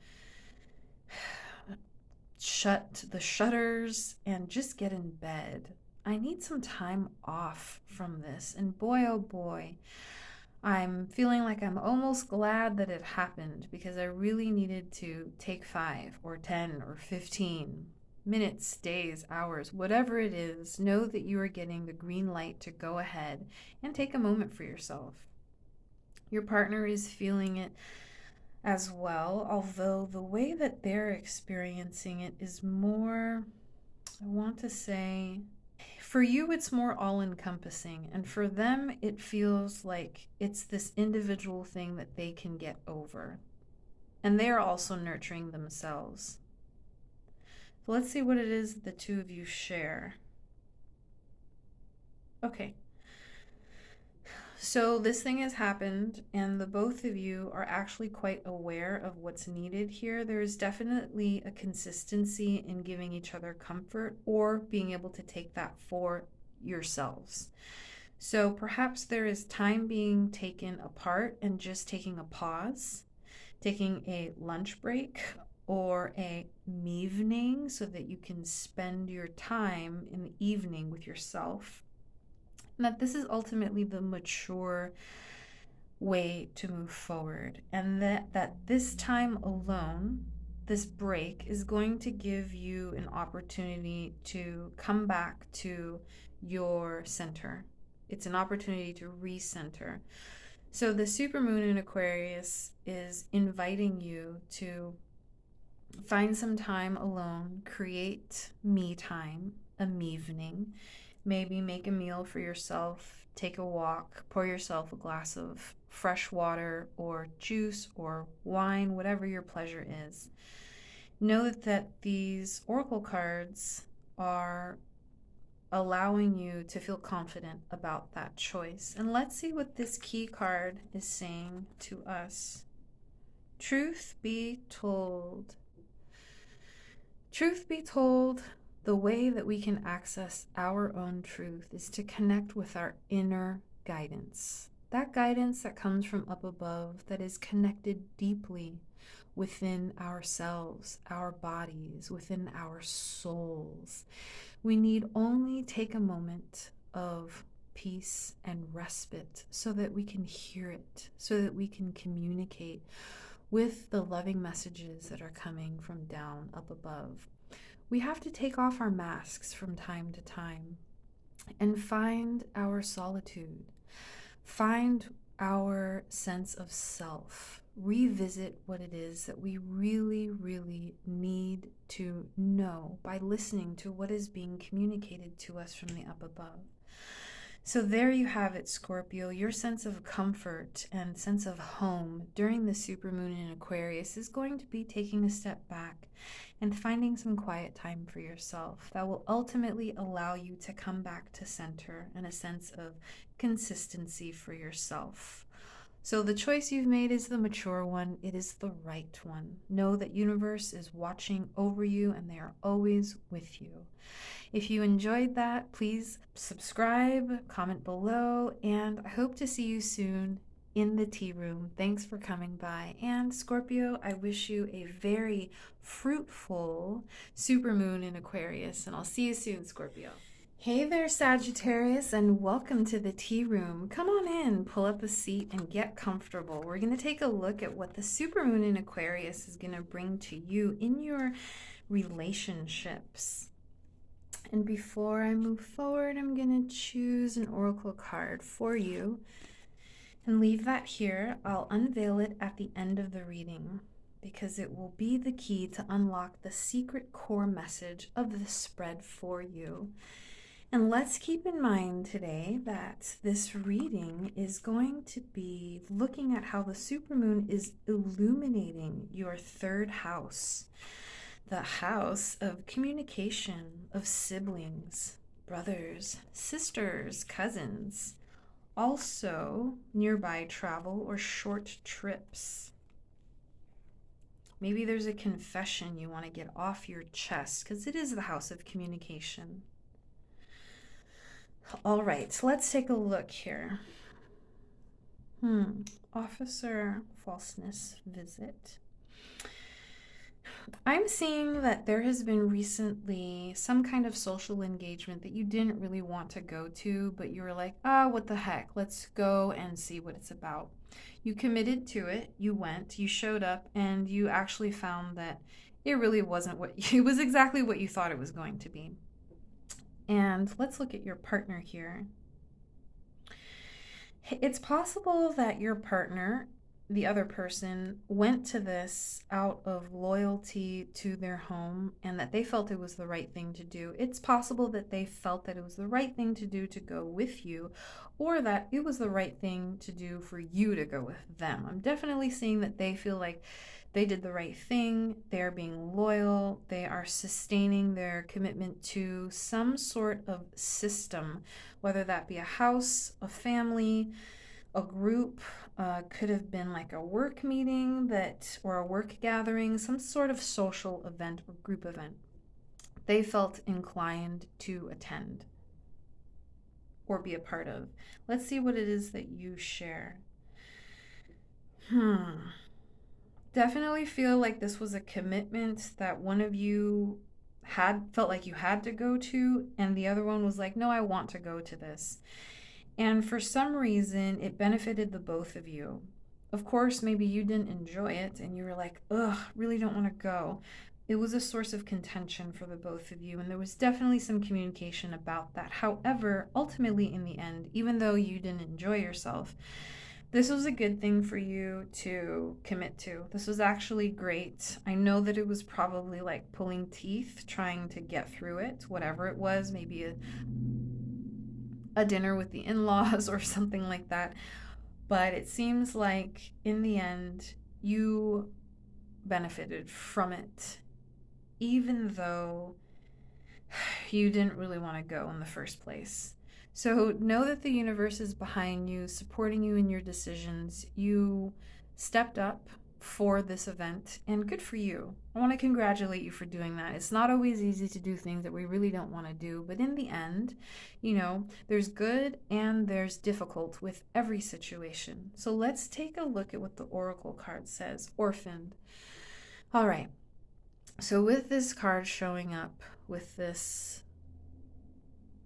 shut the shutters and just get in bed. I need some time off from this. And boy, oh boy, I'm feeling like I'm almost glad that it happened because I really needed to take 5 or 10 or 15 minutes, days, hours, whatever it is. Know that you are getting the green light to go ahead and take a moment for yourself. Your partner is feeling it as well, although the way that they're experiencing it is more, I want to say, for you, it's more all encompassing. And for them, it feels like it's this individual thing that they can get over. And they are also nurturing themselves. So let's see what it is that the two of you share. Okay. So this thing has happened, and the both of you are actually quite aware of what's needed here. There's definitely a consistency in giving each other comfort or being able to take that for yourselves. So perhaps there is time being taken apart and just taking a pause, taking a lunch break or a evening so that you can spend your time in the evening with yourself. And that this is ultimately the mature way to move forward, and that this time alone, this break, is going to give you an opportunity to come back to your center. It's an opportunity to recenter. So the supermoon in Aquarius is inviting you to find some time alone, create me time, a evening. Maybe make a meal for yourself, take a walk, pour yourself a glass of fresh water or juice or wine, whatever your pleasure is. Know that these oracle cards are allowing you to feel confident about that choice. And let's see what this key card is saying to us. Truth be told. Truth be told, the way that we can access our own truth is to connect with our inner guidance. That guidance that comes from up above, that is connected deeply within ourselves, our bodies, within our souls. We need only take a moment of peace and respite so that we can hear it, so that we can communicate with the loving messages that are coming from down up above. We have to take off our masks from time to time and find our solitude, find our sense of self, revisit what it is that we really, really need to know by listening to what is being communicated to us from the up above. So there you have it, Scorpio. Your sense of comfort and sense of home during the supermoon in Aquarius is going to be taking a step back and finding some quiet time for yourself that will ultimately allow you to come back to center and a sense of consistency for yourself. So the choice you've made is the mature one. It is the right one. Know that universe is watching over you and they are always with you. If you enjoyed that, please subscribe, comment below, and I hope to see you soon in the tea room. Thanks for coming by. And Scorpio, I wish you a very fruitful supermoon in Aquarius, and I'll see you soon, Scorpio. Hey there, Sagittarius, and welcome to the tea room. Come on in, pull up a seat, and get comfortable. We're going to take a look at what the supermoon in Aquarius is going to bring to you in your relationships. And before I move forward, I'm going to choose an oracle card for you and leave that here. I'll unveil it at the end of the reading because it will be the key to unlock the secret core message of the spread for you. And let's keep in mind today that this reading is going to be looking at how the supermoon is illuminating your third house, the house of communication, of siblings, brothers, sisters, cousins, also nearby travel or short trips. Maybe there's a confession you want to get off your chest because it is the house of communication. All right, so let's take a look here. Officer falseness visit. I'm seeing that there has been recently some kind of social engagement that you didn't really want to go to, but you were like, what the heck, let's go and see what it's about. You committed to it, you went, you showed up, and you actually found that it really wasn't it was exactly what you thought it was going to be. And let's look at your partner here. It's possible that your partner, the other person, went to this out of loyalty to their home and that they felt it was the right thing to do. It's possible that they felt that it was the right thing to do to go with you, or that it was the right thing to do for you to go with them. I'm definitely seeing that they feel like they did the right thing. They are being loyal. They are sustaining their commitment to some sort of system, whether that be a house, a family, a group. Could have been like a work meeting or a work gathering, some sort of social event or group event. They felt inclined to attend or be a part of. Let's see what it is that you share. Definitely feel like this was a commitment that one of you felt like you had to go to, and the other one was like, no, I want to go to this. And for some reason, it benefited the both of you. Of course, maybe you didn't enjoy it and you were like, ugh, really don't want to go. It was a source of contention for the both of you, and there was definitely some communication about that. However, ultimately, in the end, even though you didn't enjoy yourself, this was a good thing for you to commit to. This was actually great. I know that it was probably like pulling teeth trying to get through it, whatever it was, maybe a dinner with the in-laws or something like that. But it seems like in the end, you benefited from it, even though you didn't really want to go in the first place. So know that the universe is behind you, supporting you in your decisions. You stepped up for this event, and good for you. I want to congratulate you for doing that. It's not always easy to do things that we really don't want to do, but in the end, there's good and there's difficult with every situation. So let's take a look at what the oracle card says. Orphaned. All right. So with this card showing up with this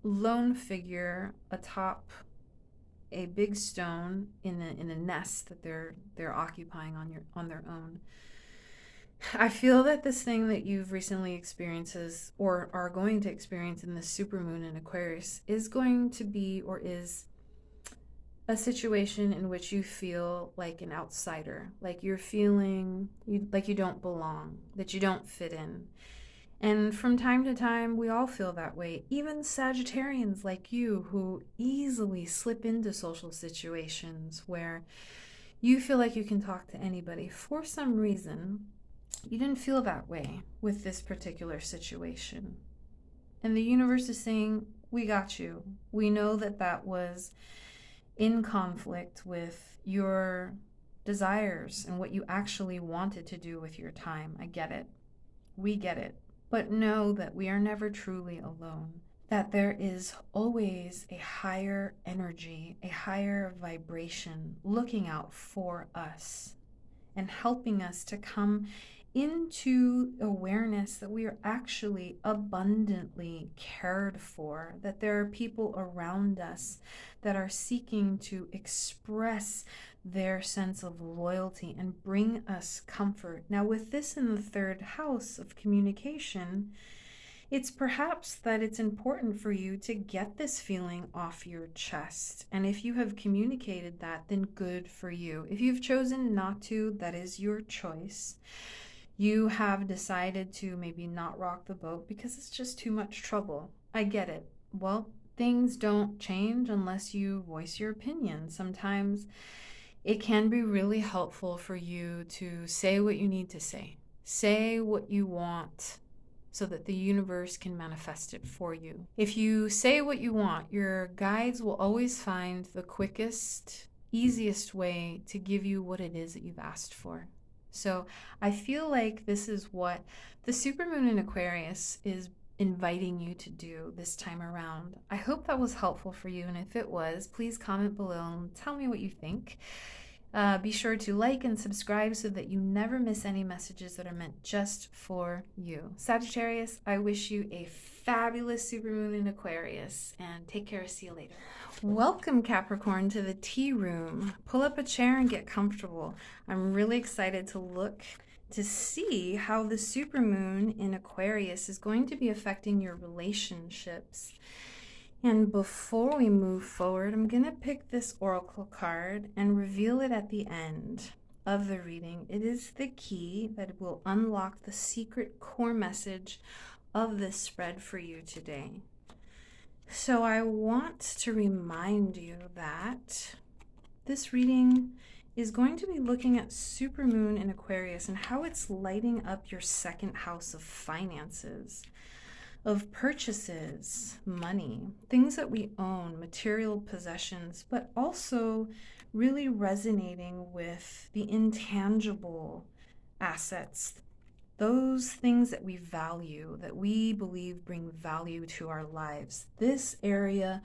lone figure atop a big stone in a nest that they're occupying on their own, I feel that this thing that you've recently experienced or are going to experience in the supermoon in Aquarius is going to be or is a situation in which you feel like an outsider, like you're feeling like you don't belong, that you don't fit in. And from time to time, we all feel that way. Even Sagittarians like you who easily slip into social situations where you feel like you can talk to anybody. For some reason, you didn't feel that way with this particular situation. And the universe is saying, we got you. We know that that was in conflict with your desires and what you actually wanted to do with your time. I get it. We get it. But know that we are never truly alone, that there is always a higher energy, a higher vibration looking out for us and helping us to come into awareness that we are actually abundantly cared for, that there are people around us that are seeking to express their sense of loyalty and bring us comfort. Now, with this in the third house of communication, it's perhaps that it's important for you to get this feeling off your chest. And if you have communicated that, then good for you. If you've chosen not to, that is your choice. You have decided to maybe not rock the boat because it's just too much trouble. I get it. Well, things don't change unless you voice your opinion. Sometimes it can be really helpful for you to say what you need to say. Say what you want so that the universe can manifest it for you. If you say what you want, your guides will always find the quickest, easiest way to give you what it is that you've asked for. So I feel like this is what the supermoon in Aquarius is inviting you to do this time around. I hope that was helpful for you, and if it was, please comment below and tell me what you think. Be sure to like and subscribe so that you never miss any messages that are meant just for you. Sagittarius, I wish you a fabulous supermoon in Aquarius, and take care. See you later. Welcome, Capricorn, to the tea room. Pull up a chair and get comfortable. I'm really excited to look to see how the supermoon in Aquarius is going to be affecting your relationships. And before we move forward, I'm going to pick this oracle card and reveal it at the end of the reading. It is the key that will unlock the secret core message of this spread for you today. So I want to remind you that this reading is going to be looking at supermoon in Aquarius and how it's lighting up your second house of finances, of purchases, money, things that we own, material possessions, but also really resonating with the intangible assets, those things that we value, that we believe bring value to our lives. This area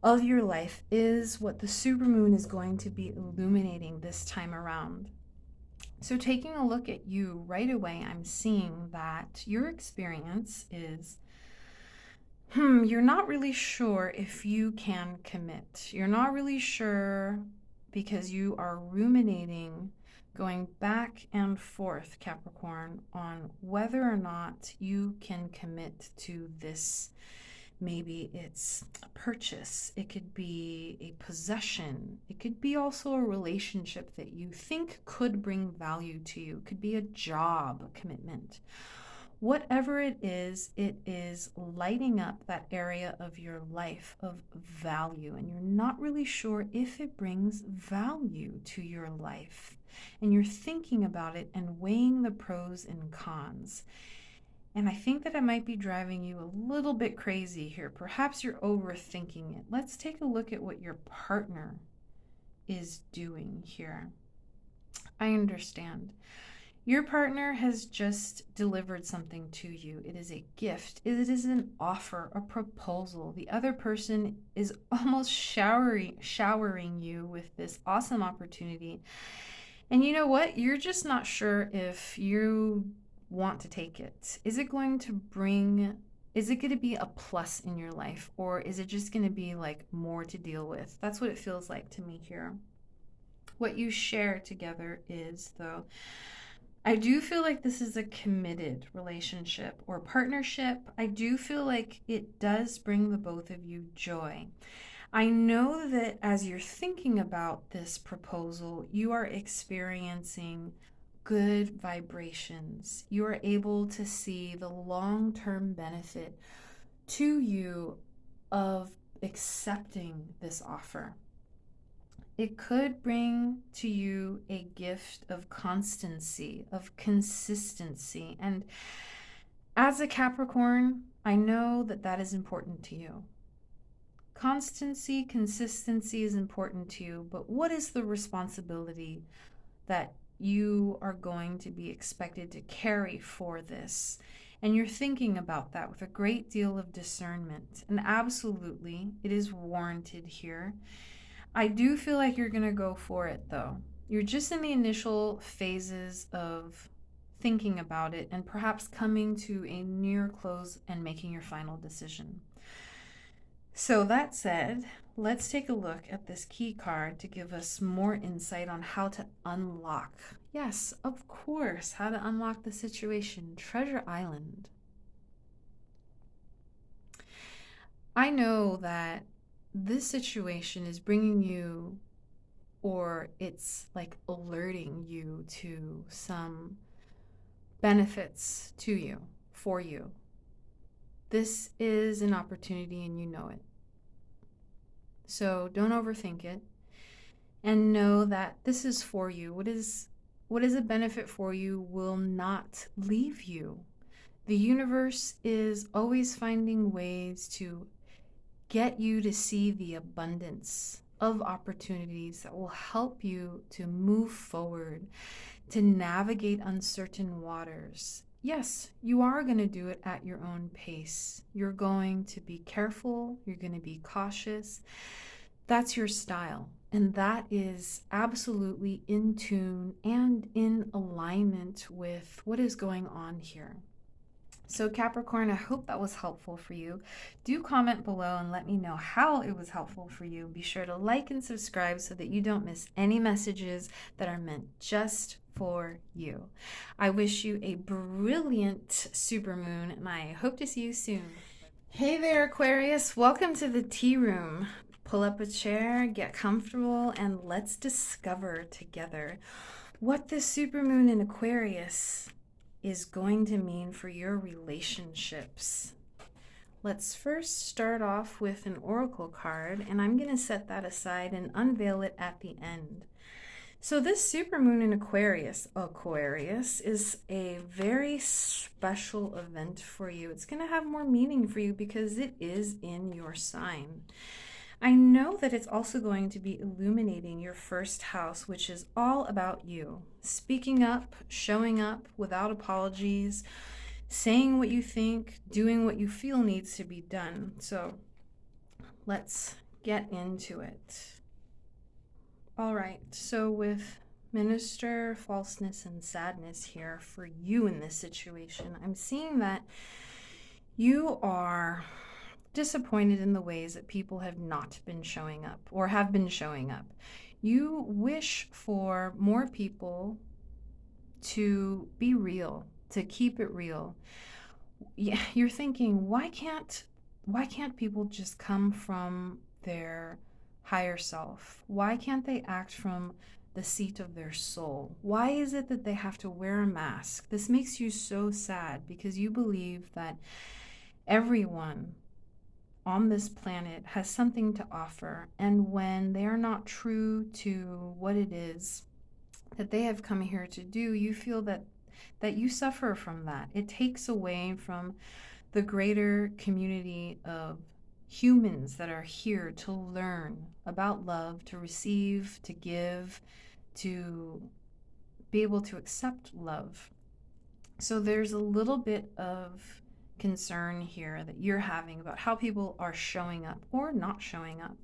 of your life is what the supermoon is going to be illuminating this time around. So taking a look at you right away, I'm seeing that your experience is you're not really sure if you can commit. You're not really sure because you are ruminating, going back and forth, Capricorn, on whether or not you can commit to this. Maybe it's a purchase, it could be a possession, it could be also a relationship that you think could bring value to you, it could be a job commitment. Whatever it is lighting up that area of your life of value, and you're not really sure if it brings value to your life. And you're thinking about it and weighing the pros and cons. And I think that it might be driving you a little bit crazy here. Perhaps you're overthinking it. Let's take a look at what your partner is doing here. I understand. Your partner has just delivered something to you. It is a gift. It is an offer, a proposal. The other person is almost showering you with this awesome opportunity. And you know what? You're just not sure if you want to take it. Is it going to be a plus in your life, or is it just going to be like more to deal with? That's what it feels like to me here. What you share together is, though, I do feel like this is a committed relationship or partnership. I do feel like it does bring the both of you joy. I know that as you're thinking about this proposal, you are experiencing good vibrations. You are able to see the long-term benefit to you of accepting this offer. It could bring to you a gift of constancy, of consistency. And as a Capricorn, I know that that is important to you. Constancy, consistency is important to you, but what is the responsibility that you are going to be expected to carry for this? And you're thinking about that with a great deal of discernment. And absolutely, it is warranted here. I do feel like you're going to go for it, though. You're just in the initial phases of thinking about it and perhaps coming to a near close and making your final decision. So that said, let's take a look at this key card to give us more insight on how to unlock. Yes, of course, how to unlock the situation. Treasure Island. I know that this situation is bringing you, or it's like alerting you to some benefits to you, for you. This is an opportunity and you know it. So don't overthink it and know that this is for you. What is a benefit for you will not leave you. The universe is always finding ways to get you to see the abundance of opportunities that will help you to move forward, to navigate uncertain waters. Yes, you are going to do it at your own pace. You're going to be careful, you're going to be cautious. That's your style. And that is absolutely in tune and in alignment with what is going on here. So Capricorn, I hope that was helpful for you. Do comment below and let me know how it was helpful for you. Be sure to like and subscribe so that you don't miss any messages that are meant just for you. I wish you a brilliant supermoon and I hope to see you soon. Hey there, Aquarius. Welcome to the tea room. Pull up a chair, get comfortable, and let's discover together what this supermoon in Aquarius is going to mean for your relationships. Let's first start off with an oracle card, and I'm going to set that aside and unveil it at the end. So this supermoon in Aquarius is a very special event for you. It's going to have more meaning for you because it is in your sign. I know that it's also going to be illuminating your first house, which is all about you. Speaking up, showing up without apologies, saying what you think, doing what you feel needs to be done. So let's get into it. All right, so with Minister, Falseness, and Sadness here for you in this situation, I'm seeing that you are disappointed in the ways that people have not been showing up or have been showing up. You wish for more people to be real, to keep it real. You're thinking, why can't people just come from their higher self? Why can't they act from the seat of their soul? Why is it that they have to wear a mask? This makes you so sad because you believe that everyone on this planet has something to offer, and when they are not true to what it is that they have come here to do, you feel that you suffer from that. It takes away from the greater community of humans that are here to learn about love, to receive, to give, to be able to accept love. So there's a little bit of concern here that you're having about how people are showing up or not showing up.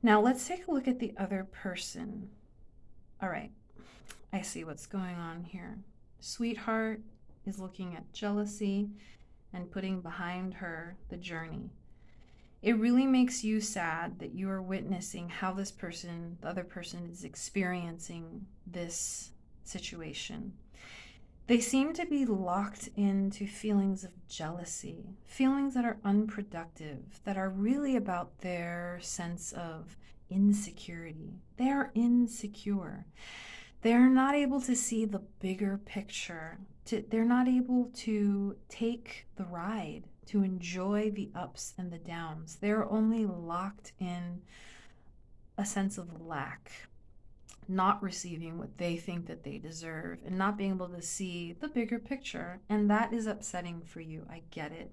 Now let's take a look at the other person. All right, I see what's going on here. Sweetheart is looking at jealousy and putting behind her the journey. It really makes you sad that you are witnessing how this person, the other person, is experiencing this situation. They seem to be locked into feelings of jealousy, feelings that are unproductive, that are really about their sense of insecurity. They are insecure. They're not able to see the bigger picture. They're not able to take the ride, to enjoy the ups and the downs. They're only locked in a sense of lack, not receiving what they think that they deserve and not being able to see the bigger picture. And that is upsetting for you. I get it.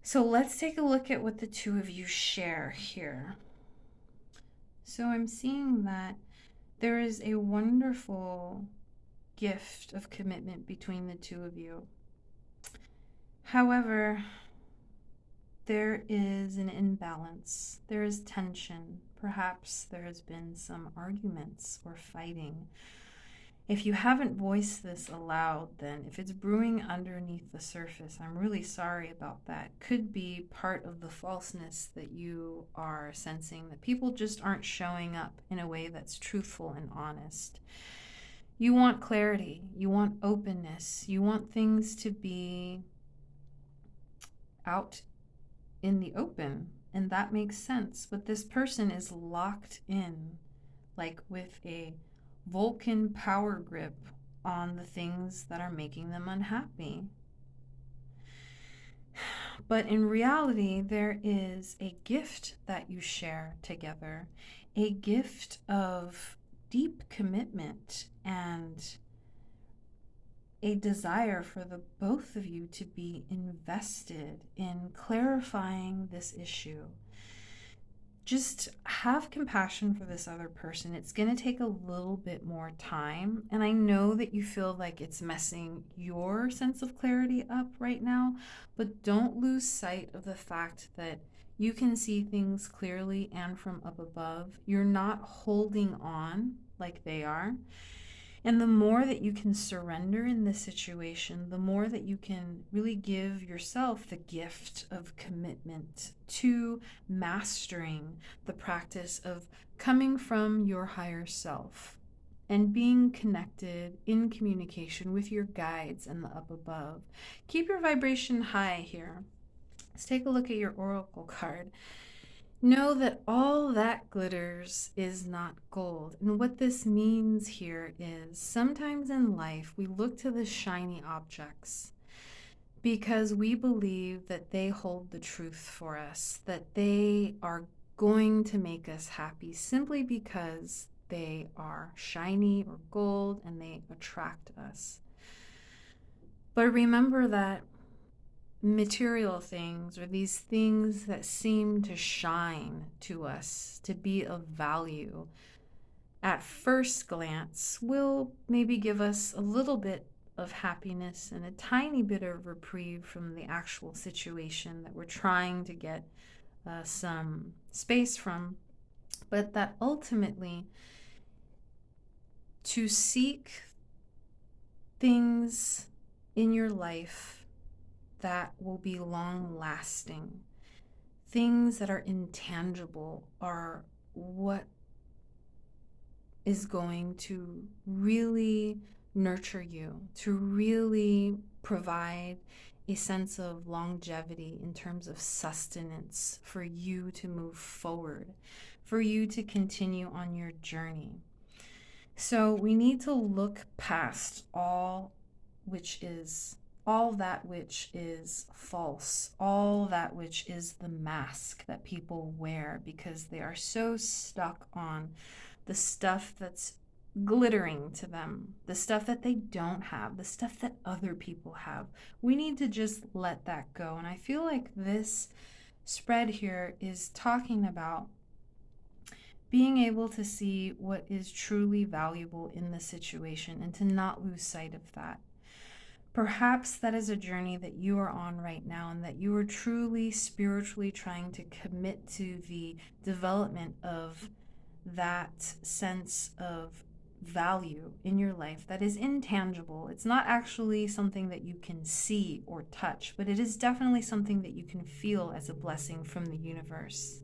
So let's take a look at what the two of you share here. So I'm seeing that there is a wonderful gift of commitment between the two of you. However, there is an imbalance. There is tension. Perhaps there has been some arguments or fighting. If you haven't voiced this aloud, then if it's brewing underneath the surface, I'm really sorry about that. Could be part of the falseness that you are sensing, that people just aren't showing up in a way that's truthful and honest. You want clarity, you want openness, you want things to be out in the open, and that makes sense. But this person is locked in, like with a Vulcan power grip on the things that are making them unhappy. But in reality, there is a gift that you share together, a gift of deep commitment and a desire for the both of you to be invested in clarifying this issue. Just have compassion for this other person. It's going to take a little bit more time. And I know that you feel like it's messing your sense of clarity up right now, but don't lose sight of the fact that you can see things clearly and from up above. You're not holding on like they are. And the more that you can surrender in this situation, the more that you can really give yourself the gift of commitment to mastering the practice of coming from your higher self and being connected in communication with your guides and the up above. Keep your vibration high here. Let's take a look at your oracle card. Know that all that glitters is not gold. And what this means here is sometimes in life we look to the shiny objects because we believe that they hold the truth for us, that they are going to make us happy simply because they are shiny or gold and they attract us. But remember that material things, or these things that seem to shine to us, to be of value, at first glance will maybe give us a little bit of happiness and a tiny bit of reprieve from the actual situation that we're trying to get some space from, but that ultimately to seek things in your life that will be long lasting, things that are intangible, are what is going to really nurture you, to really provide a sense of longevity in terms of sustenance for you to move forward, for you to continue on your journey. So we need to look past all that which is false, all that which is the mask that people wear because they are so stuck on the stuff that's glittering to them, the stuff that they don't have, the stuff that other people have. We need to just let that go. And I feel like this spread here is talking about being able to see what is truly valuable in the situation and to not lose sight of that. Perhaps that is a journey that you are on right now, and that you are truly spiritually trying to commit to the development of that sense of value in your life that is intangible. It's not actually something that you can see or touch, but it is definitely something that you can feel as a blessing from the universe.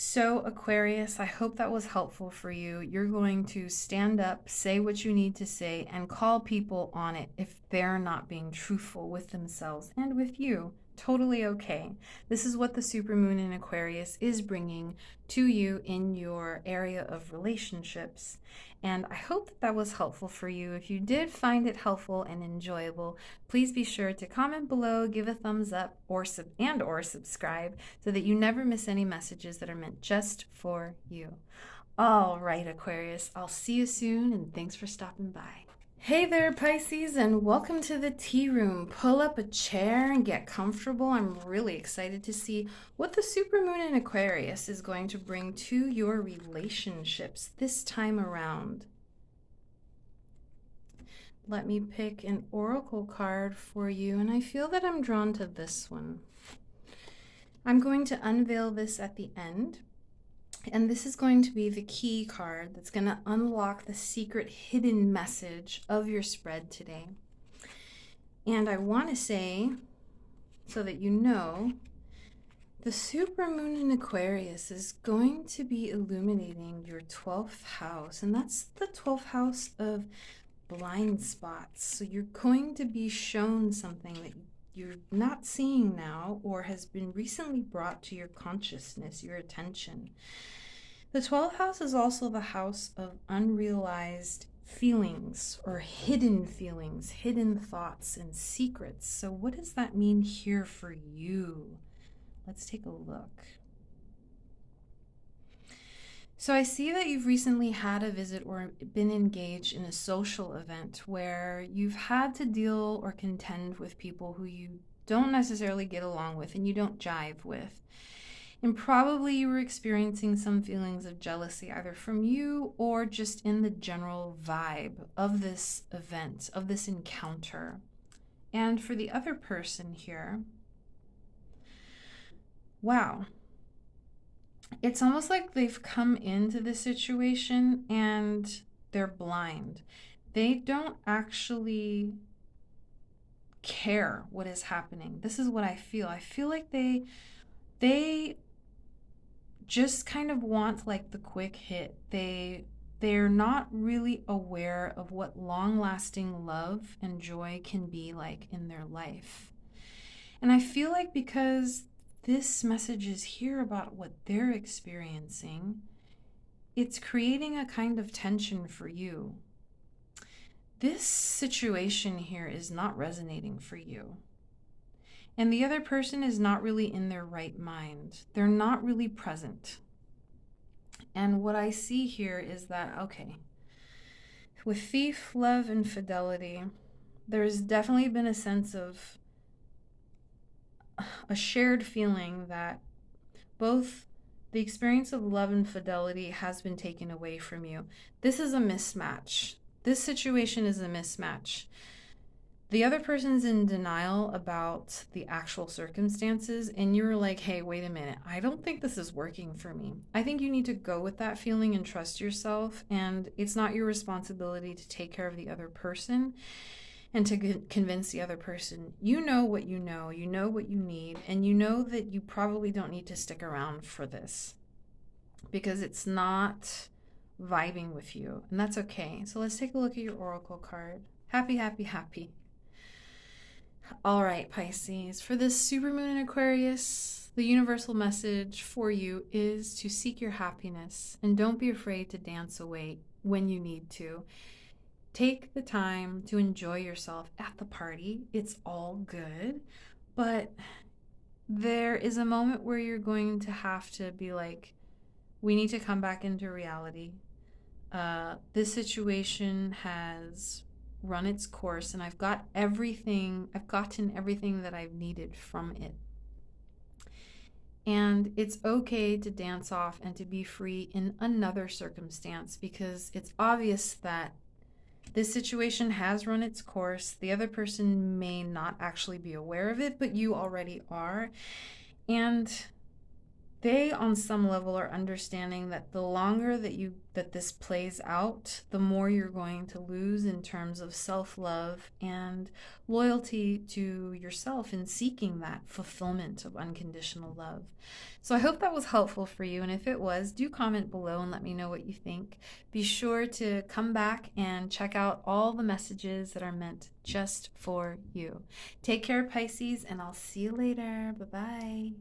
So, Aquarius, I hope that was helpful for you. You're going to stand up, say what you need to say, and call people on it if they're not being truthful with themselves and with you. Totally okay. This is what the supermoon in Aquarius is bringing to you in your area of relationships. And I hope that that was helpful for you. If you did find it helpful and enjoyable, please be sure to comment below, give a thumbs up, or subscribe so that you never miss any messages that are meant just for you. All right, Aquarius, I'll see you soon, and thanks for stopping by. Hey there, Pisces, and welcome to the tea room. Pull up a chair and get comfortable. I'm really excited to see what the supermoon in Aquarius is going to bring to your relationships this time around. Let me pick an oracle card for you, and I feel that I'm drawn to this one. I'm going to unveil this at the end. And this is going to be the key card that's going to unlock the secret hidden message of your spread today. And I want to say, so that you know, the supermoon in Aquarius is going to be illuminating your 12th house, and that's the 12th house of blind spots. So you're going to be shown something that you're not seeing now or has been recently brought to your consciousness, your attention. The 12th house is also the house of unrealized feelings or hidden feelings, hidden thoughts, and secrets. So, what does that mean here for you? Let's take a look. So I see that you've recently had a visit or been engaged in a social event where you've had to deal or contend with people who you don't necessarily get along with and you don't jive with. And probably you were experiencing some feelings of jealousy either from you or just in the general vibe of this event, of this encounter. And for the other person here, wow. It's almost like they've come into this situation and they're blind. They don't actually care what is happening. This is what I feel. I feel like they just kind of want like the quick hit. They're not really aware of what long-lasting love and joy can be like in their life. And I feel like because this message is here about what they're experiencing, it's creating a kind of tension for you. This situation here is not resonating for you. And the other person is not really in their right mind. They're not really present. And what I see here is that, okay, with thief, love, and fidelity, there's definitely been a sense of a shared feeling that both the experience of love and fidelity has been taken away from you. This is a mismatch. This situation is a mismatch. The other person's in denial about the actual circumstances, and you're like, hey, wait a minute. I don't think this is working for me. I think you need to go with that feeling and trust yourself, and it's not your responsibility to take care of the other person and to convince the other person. You know what you know what you need, and you know that you probably don't need to stick around for this because it's not vibing with you, and that's okay. So let's take a look at your oracle card. Happy, happy, happy. All right, Pisces, for this supermoon in Aquarius, the universal message for you is to seek your happiness and don't be afraid to dance away when you need to. Take the time to enjoy yourself at the party. It's all good, but there is a moment where you're going to have to be like, we need to come back into reality. This situation has run its course, and I've gotten everything that I've needed from it. And it's okay to dance off and to be free in another circumstance, because it's obvious that this situation has run its course. The other person may not actually be aware of it, but you already are. And they, on some level, are understanding that the longer that this plays out, the more you're going to lose in terms of self-love and loyalty to yourself in seeking that fulfillment of unconditional love. So I hope that was helpful for you, and if it was, do comment below and let me know what you think. Be sure to come back and check out all the messages that are meant just for you. Take care, Pisces, and I'll see you later. Bye-bye.